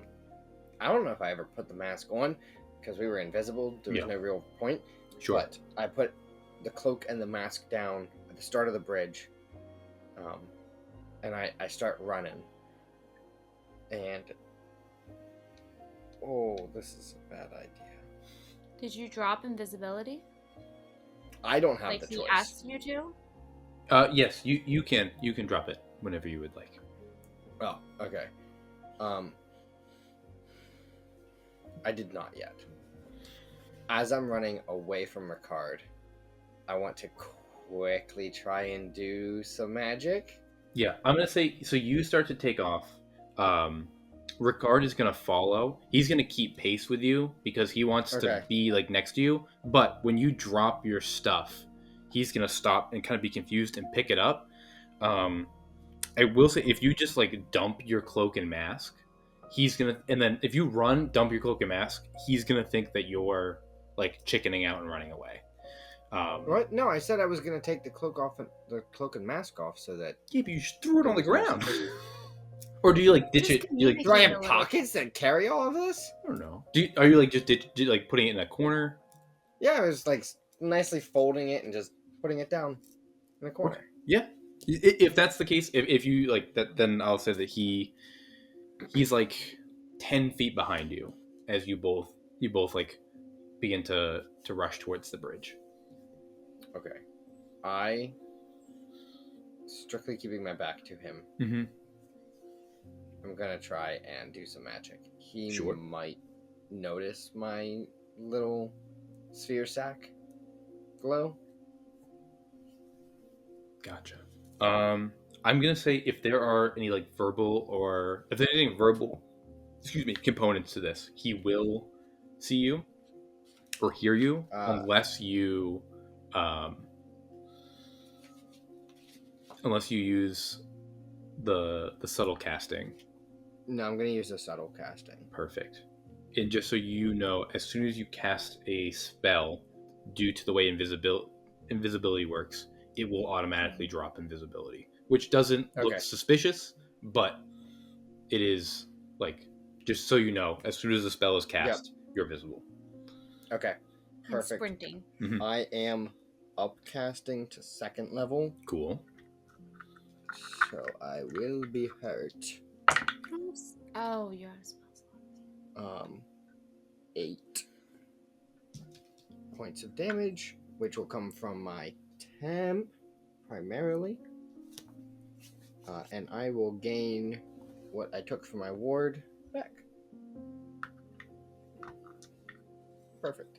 don't know if I ever put the mask on because we were invisible. There was no real point. Sure. But I put the cloak and the mask down at the start of the bridge, and I start running. And this is a bad idea. Did you drop invisibility? I don't have Like the he choice. asked you to? Yes, you can drop it whenever you would like. Oh, okay. I did not yet. As I'm running away from Ricard, I want to quickly try and do some magic. Yeah, I'm gonna say, so you start to take off. Ricard is gonna follow. He's gonna keep pace with you because he wants to be like next to you. But when you drop your stuff, he's gonna stop and kind of be confused and pick it up. I will say, if you just like dump your cloak and mask, he's gonna, and then if you run, dump your cloak and mask, he's gonna think that you're like chickening out and running away. What? No, I said I was gonna take the cloak and mask off so that. Yeah, but you just threw it on the ground. Or do you like ditch Just it? You like Do I communicate have a little pockets that carry all of this? I don't know. Are you like just like putting it in a corner? Yeah, I was like nicely folding it and just putting it down in the corner. Okay. Yeah. If that's the case, if you like that, then I'll say that he's like 10 feet behind you as you both like begin to rush towards the bridge. Okay. I strictly keeping my back to him. Mm-hmm. I'm gonna try and do some magic. He Sure. might notice my little sphere sack glow. Gotcha. I'm gonna say if there are any like verbal or if there's any verbal, components to this, he will see you or hear you unless you use the subtle casting. No, I'm gonna use the subtle casting. Perfect. And just so you know, as soon as you cast a spell, due to the way invisibility works, it will automatically drop invisibility, which doesn't look suspicious, but it is like, just so you know, as soon as the spell is cast, you're visible. Okay, and perfect. sprinting. Mm-hmm. I am upcasting to 2nd level, Cool. so I will be hurt. Oh, you're out of spells. 8 points of damage, which will come from my temp primarily, and I will gain what I took from my ward back. Perfect.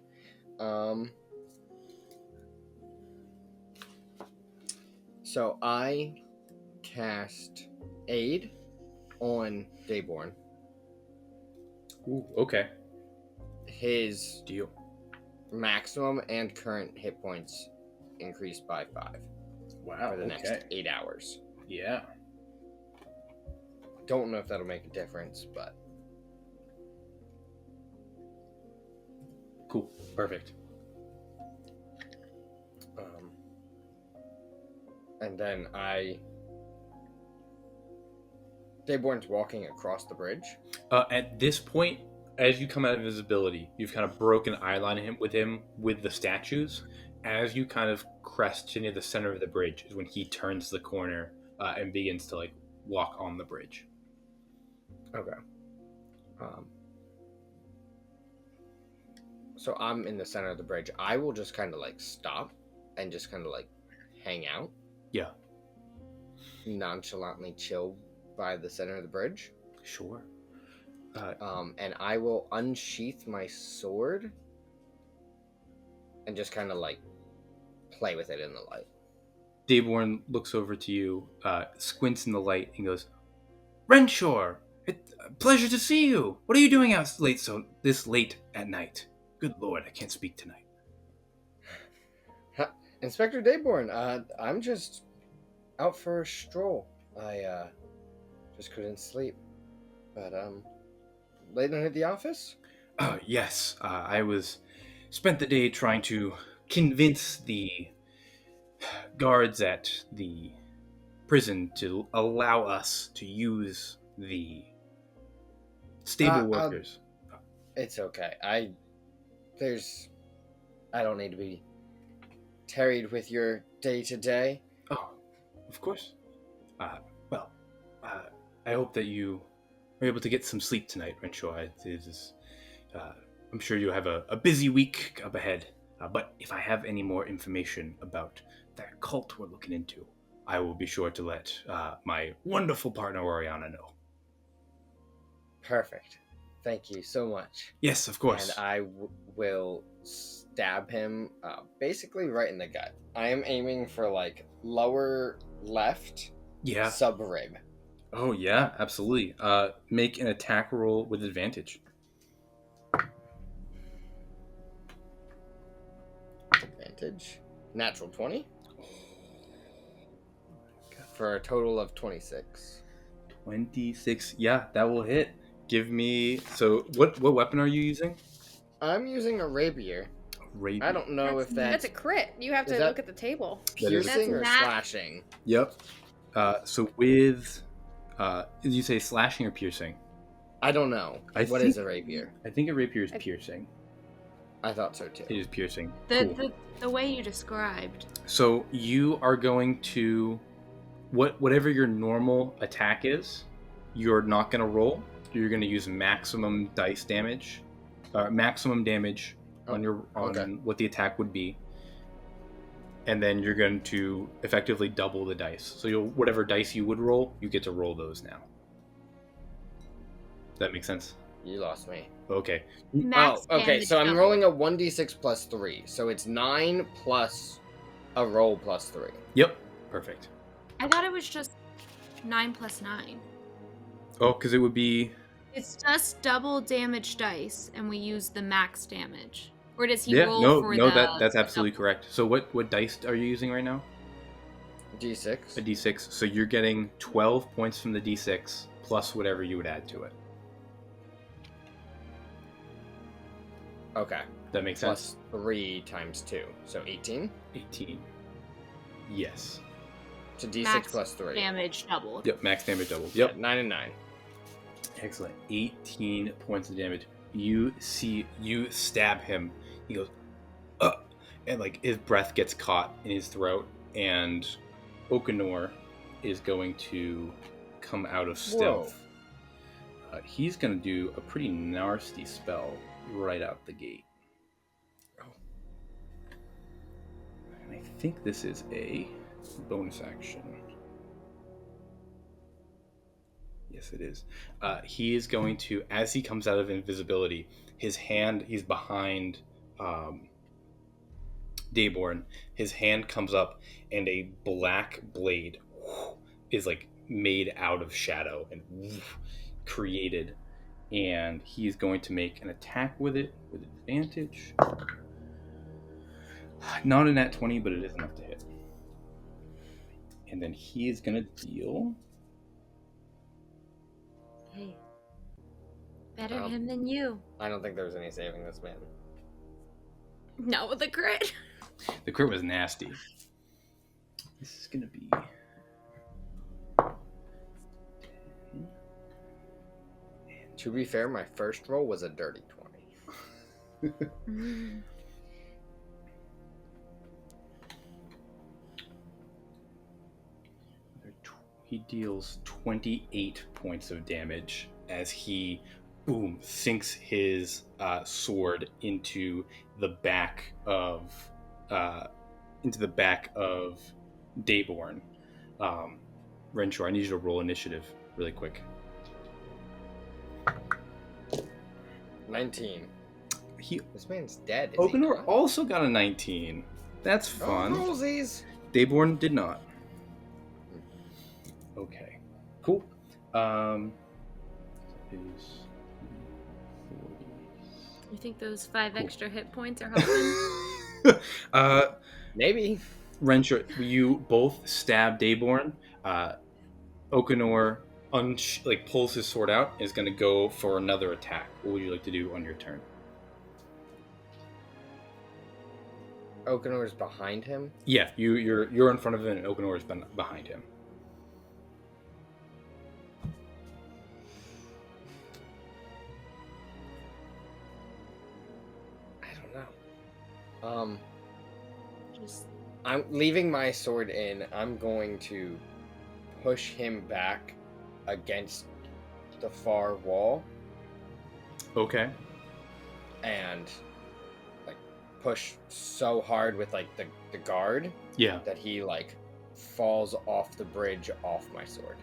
So I cast Aid on Dayborn. Ooh, okay. His Deal. maximum and current hit points increased by 5 Wow. for the next 8 hours. Yeah. Don't know if that'll make a difference, but Cool. Perfect. and then Dayborn's walking across the bridge. At this point, as you come out of invisibility, you've kind of broken eye line with him with the statues. As you kind of crest to near the center of the bridge is when he turns the corner and begins to like walk on the bridge. Okay. So I'm in the center of the bridge. I will just kind of like stop and just kind of like hang out. Yeah. Nonchalantly chill by the center of the bridge. Sure. And I will unsheath my sword and just kind of like play with it in the light. Dayborn looks over to you, squints in the light, and goes, "Renshor, pleasure to see you. What are you doing out this late at night? Good Lord, I can't speak tonight." Inspector Dayborn, I'm just out for a stroll. I just couldn't sleep. But late night at the office? Yes. I spent the day trying to convince the guards at the prison to allow us to use the stable workers. It's okay. I don't need to be tarried with your day-to-day. Oh, of course. I hope that you are able to get some sleep tonight, Renshor. I'm sure you have a busy week up ahead. But if I have any more information about that cult we're looking into, I will be sure to let my wonderful partner Orianna know. Perfect. Thank you so much. Yes, of course. And I will stab him basically right in the gut. I am aiming for like lower left sub-rib. Oh, yeah, absolutely. Make an attack roll with advantage. Advantage. Natural 20. For a total of 26. 26. Yeah, that will hit. Give me... So, what weapon are you using? I'm using a rapier. Rapier. I don't know if That's a crit. You have to look at the table. Piercing or slashing? Yep. So with Did you say slashing or piercing? I don't know. What is a rapier? I think a rapier is piercing. I thought so too. It is piercing. The way you described. So you are going to whatever your normal attack is, you're not going to roll. You're going to use maximum dice damage, maximum damage on what the attack would be, and then you're going to effectively double the dice. So whatever dice you would roll, you get to roll those now. Does that make sense? You lost me. Okay. Okay. So I'm rolling a 1d6 plus 3. So it's 9 plus a roll plus 3. Yep. Perfect. I thought it was just 9 plus 9. Oh, because it would be... It's just double damage dice, and we use the max damage. Or does he roll for that's absolutely correct. So what dice are you using right now? D6. A D6. So you're getting 12 points from the D6, plus whatever you would add to it. Okay. That makes sense? Plus 3 times 2. So 18? 18. Yes. So D6 max plus 3. Damage doubled. Yep, max damage doubled. Yep. 9 and 9. Excellent. 18 points of damage. You stab him. He goes, and like his breath gets caught in his throat, and Oakenor is going to come out of stealth. He's going to do a pretty nasty spell right out the gate. And I think this is a bonus action. Yes, it is. He is going to, as he comes out of invisibility, he's behind Dayborn. His hand comes up, and a black blade is like made out of shadow and created. And he's going to make an attack with it with advantage. Not a nat 20, but it is enough to hit. And then he is going to deal... Hey. Better him than you. I don't think there's any saving this man. Not with the crit. The crit was nasty. This is going to be... To be fair, my first roll was a dirty 20. He deals 28 points of damage as he, sinks his sword into the back of Dayborn. Renshor, I need you to roll initiative really quick. 19. This man's dead. Oakenor also got a 19. That's fun. Rosies. Dayborn did not. Okay. Cool. You think those 5 extra hit points are helping? Maybe. Renshor, you both stab Dayborn. Oakenor pulls his sword out and is going to go for another attack. What would you like to do on your turn? Oakenor's behind him? Yeah, you're in front of him and Oakenor is behind him. I don't know. I'm leaving my sword in. I'm going to push him back against the far wall. Okay. And push so hard with the guard. Yeah. That he falls off the bridge off my sword.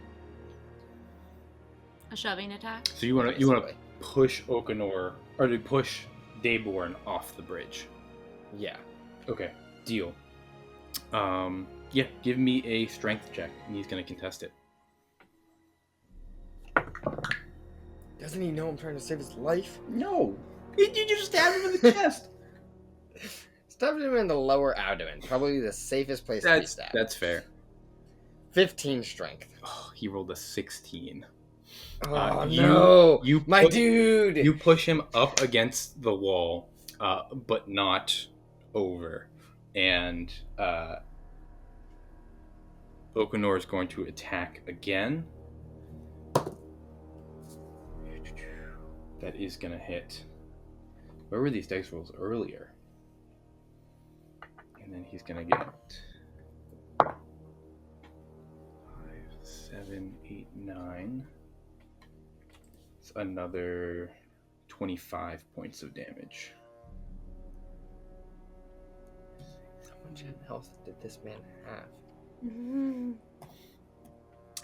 A shoving attack? So you want to push Oakenor or to push Dayborn off the bridge. Yeah. Okay. Deal. Yeah, give me a strength check and he's going to contest it. Doesn't he know I'm trying to save his life? No. You just stabbed him in the chest. Stabbed him in the lower abdomen. Probably the safest place to be stabbed. That's fair. 15 strength. Oh, he rolled a 16. Oh, no. Dude. You push him up against the wall, but not over. And Oakenor is going to attack again. That is going to hit. Where were these dice rolls earlier? And then he's going to get 5, 7, 8, 9. It's another 25 points of damage. How much health did this man have?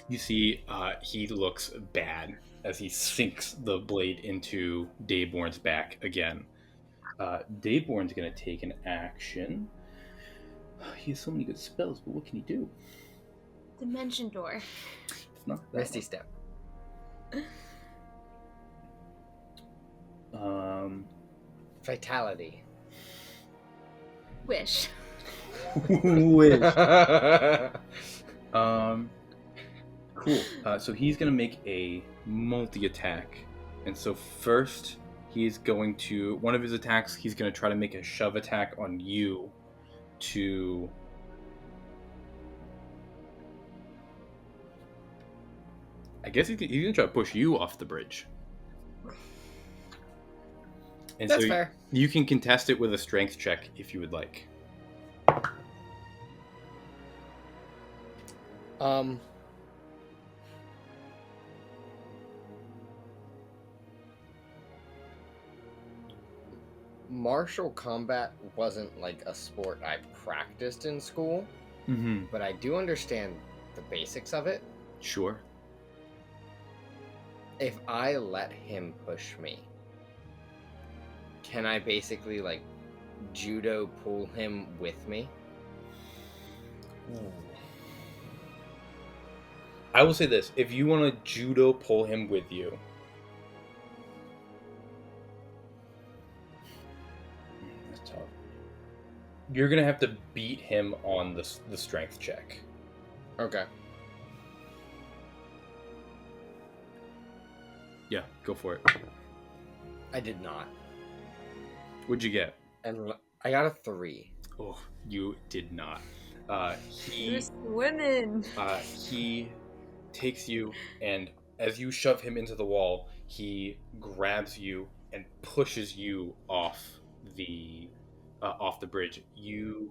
You see, he looks bad as he sinks the blade into Dayborn's back again. Dayborn's going to take an action. He has so many good spells, but what can he do? Dimension door. It's not that Misty one. step. Vitality. Wish. Wish. Cool. So he's gonna make a multi-attack, and so first he's going to one of his attacks. He's gonna try to make a shove attack on you. I guess he's gonna try to push you off the bridge. And That's so fair. You can contest it with a strength check if you would like. Martial combat wasn't like a sport I practiced in school, Mm-hmm. but I do understand the basics of it. Sure. If I let him push me, can I basically like judo pull him with me? I will say this: if you want to judo pull him with you, that's tough. You're gonna have to beat him on the strength check. Okay. Yeah, go for it. I did not. What'd you get? And I got a 3. Oh, you did not. He Just women. he takes you, and as you shove him into the wall, he grabs you and pushes you off the bridge. You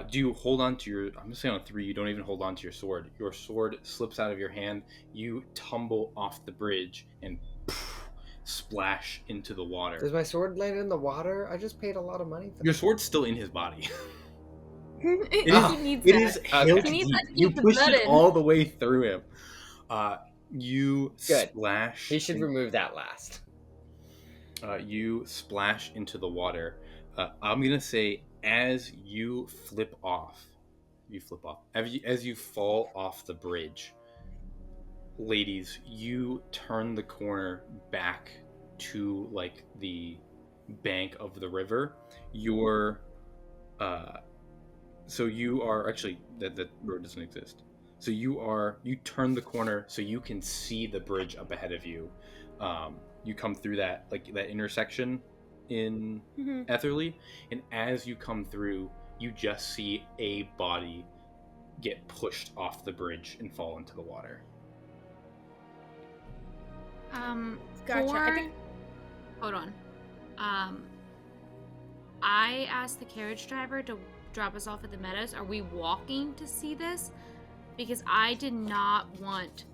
do you hold on to your? I'm gonna say on a 3. You don't even hold on to your sword. Your sword slips out of your hand. You tumble off the bridge and splash into the water. Does my sword land in the water? I just paid a lot of money for Your sword's still in his body. It is- needs It that. is hilt He needs deep. that to You keep the push blood it in. all the way through him. You Good. splash. He should in- remove that last. you splash into the water. I'm gonna say as you flip off. As you fall off the bridge, ladies, you turn the corner back to like the bank of the river. You're so you are actually that road doesn't exist. So you turn the corner so you can see the bridge up ahead of you. You come through that intersection in Etherly, and as you come through, you just see a body get pushed off the bridge and fall into the water. Gotcha. I for- think- Hold on. I asked the carriage driver to drop us off at the meadows. Are we walking to see this? Because I did not want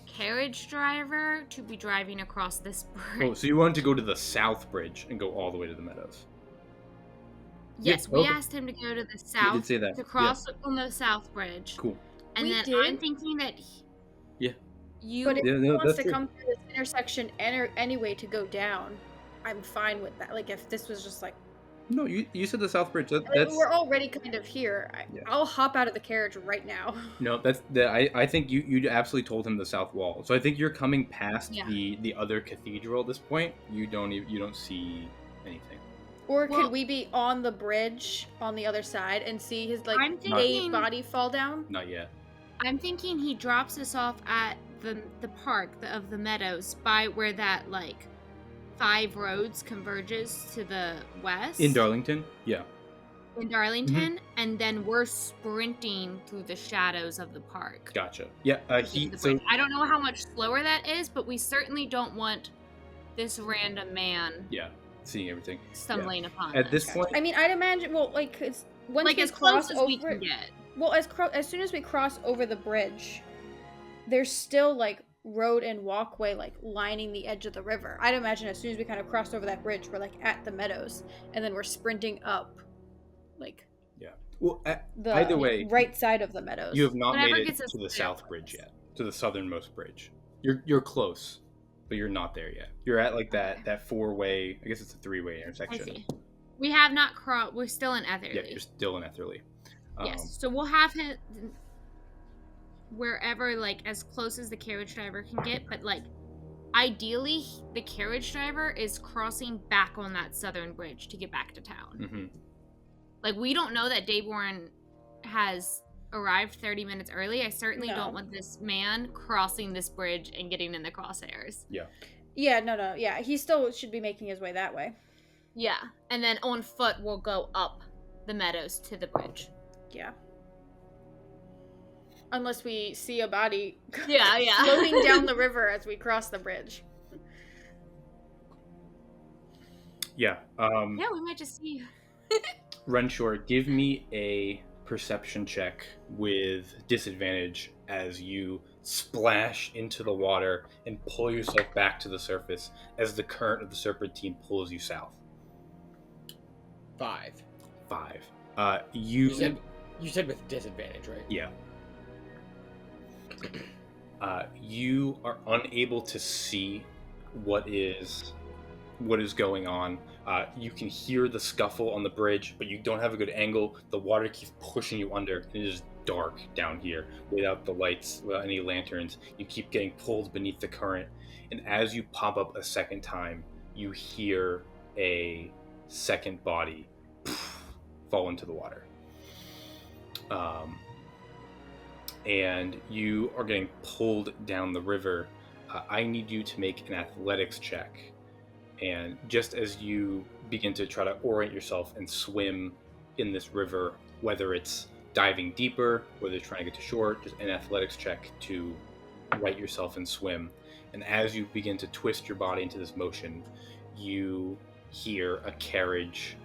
carriage driver to be driving across this bridge. Oh, so you wanted to go to the south bridge and go all the way to the meadows? Yes, Yeah, we okay. asked him to go to the south. did say that, To cross on the south bridge. Cool. And We then did? I'm thinking that Yeah. you But if Yeah, he no, wants that's to true. come through this intersection anyway to go down, I'm fine with that. Like, if this was just like, No, you said the south bridge. I mean, That's we're already kind of here. Yeah. I'll hop out of the carriage right now. no. I think you absolutely told him the south wall. So I think you're coming past Yeah. the other cathedral at this point. You don't see anything. Or Well- could we be on the bridge on the other side and see his like I'm a thinking- body fall down? Not yet. I'm thinking he drops us off at the park of the meadows by where that like 5 roads converges to the west In Darlington? Yeah. in Darlington, and then we're sprinting through the shadows of the park. Gotcha. Yeah. to the bridge. I don't know how much slower that is, but we certainly don't want this random man Yeah, seeing everything. stumbling upon At this us. point, I mean, I'd imagine. Well, like, it's once Like we as close cross as over. we can get. Well, as soon as we cross over the bridge, there's still like road and walkway like lining the edge of the river. I'd imagine as soon as we kind of crossed over that bridge, we're like at the meadows, and then we're sprinting up, like well, the either way, right side of the meadows. you have not Whatever made it gets us to the there south first. bridge yet, to the southernmost bridge. You're close, but you're not there yet. You're at like that 4-way. I guess it's a 3-way I intersection. see. We have not crossed. We're still in Etherly. Yeah, you're still in Etherly. Yes. So we'll have him wherever, like, as close as the carriage driver can get. But, like, ideally, the carriage driver is crossing back on that southern bridge to get back to town. Mm-hmm. Like, we don't know that Dayborn has arrived 30 minutes early. I certainly No. don't want this man crossing this bridge and getting in the crosshairs. Yeah, no. Yeah, he still should be making his way that way. Yeah. And then on foot, we'll go up the meadows to the bridge. Yeah. Unless we see a body Yeah. floating down the river as we cross the bridge. Yeah. Yeah, we might just see. Renshor, give me a perception check with disadvantage as you splash into the water and pull yourself back to the surface as the current of the serpentine pulls you south. 5. 5. You said with disadvantage, right? Yeah. You are unable to see what is going on. You can hear the scuffle on the bridge, but you don't have a good angle. The water keeps pushing you under, and it is dark down here without the lights, without any lanterns. You keep getting pulled beneath the current, and as you pop up a second time, you hear a second body fall into the water. And you are getting pulled down the river. I need you to make an athletics check. And just as you begin to try to orient yourself and swim in this river, whether it's diving deeper, whether it's trying to get to shore, just an athletics check to right yourself and swim. And as you begin to twist your body into this motion, you hear a carriage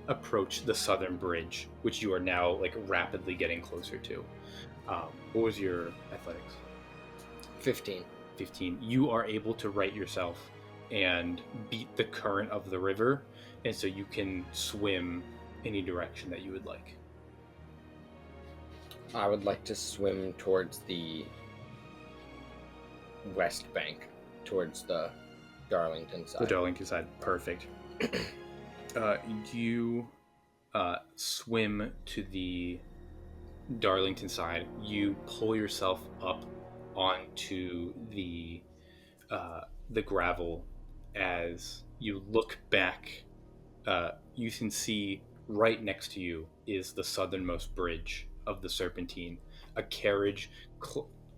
approach the southern bridge, which you are now like rapidly getting closer to. What was your athletics? 15. 15. You are able to right yourself and beat the current of the river, and so you can swim any direction that you would like. I would like to swim towards the west bank, towards the Darlington side. The Darlington side, perfect. You swim to the Darlington side. You pull yourself up onto the gravel. As you look back, you can see right next to you is the southernmost bridge of the Serpentine. A carriage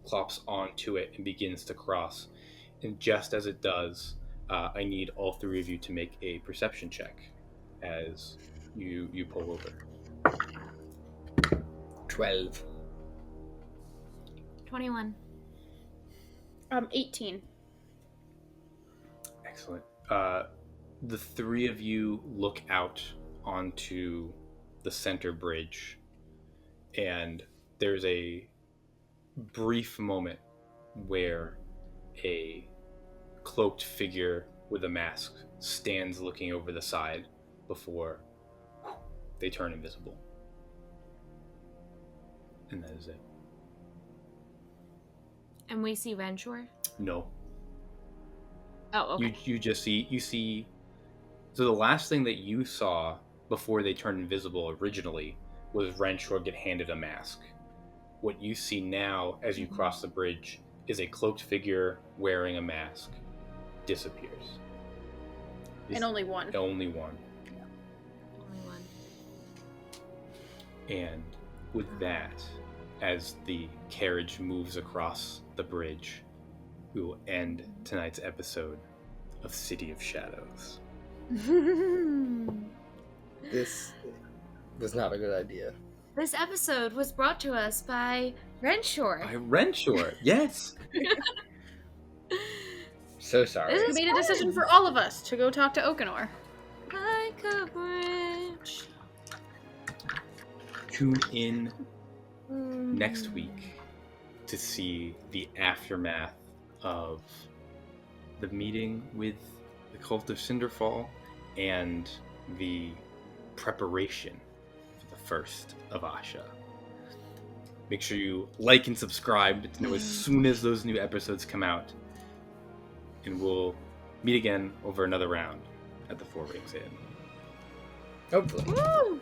clops onto it and begins to cross. And just as it does, I need all three of you to make a perception check as you pull over. 12. 21. 18. Excellent. The three of you look out onto the center bridge, and there's a brief moment where a cloaked figure with a mask stands looking over the side before they turn invisible. And that is it. And we see Renshor? No. Oh, okay. You just see. So the last thing that you saw before they turned invisible originally was Renshor get handed a mask. What you see now as you cross the bridge is a cloaked figure wearing a mask disappears. And only one. Only one. Only one. And with that, as the carriage moves across the bridge, we will end tonight's episode of City of Shadows. This was not a good idea. This episode was brought to us by Renshor. By Renshor, yes! so sorry. This We is made a decision for all of us to go talk to Oakenor. like a bridge. Tune in next week to see the aftermath of the meeting with the Cult of Cinderfall and the preparation for the first of Asha. Make sure you like and subscribe to know as soon as those new episodes come out. And we'll meet again over another round at the Four Rings Inn. Hopefully. Woo!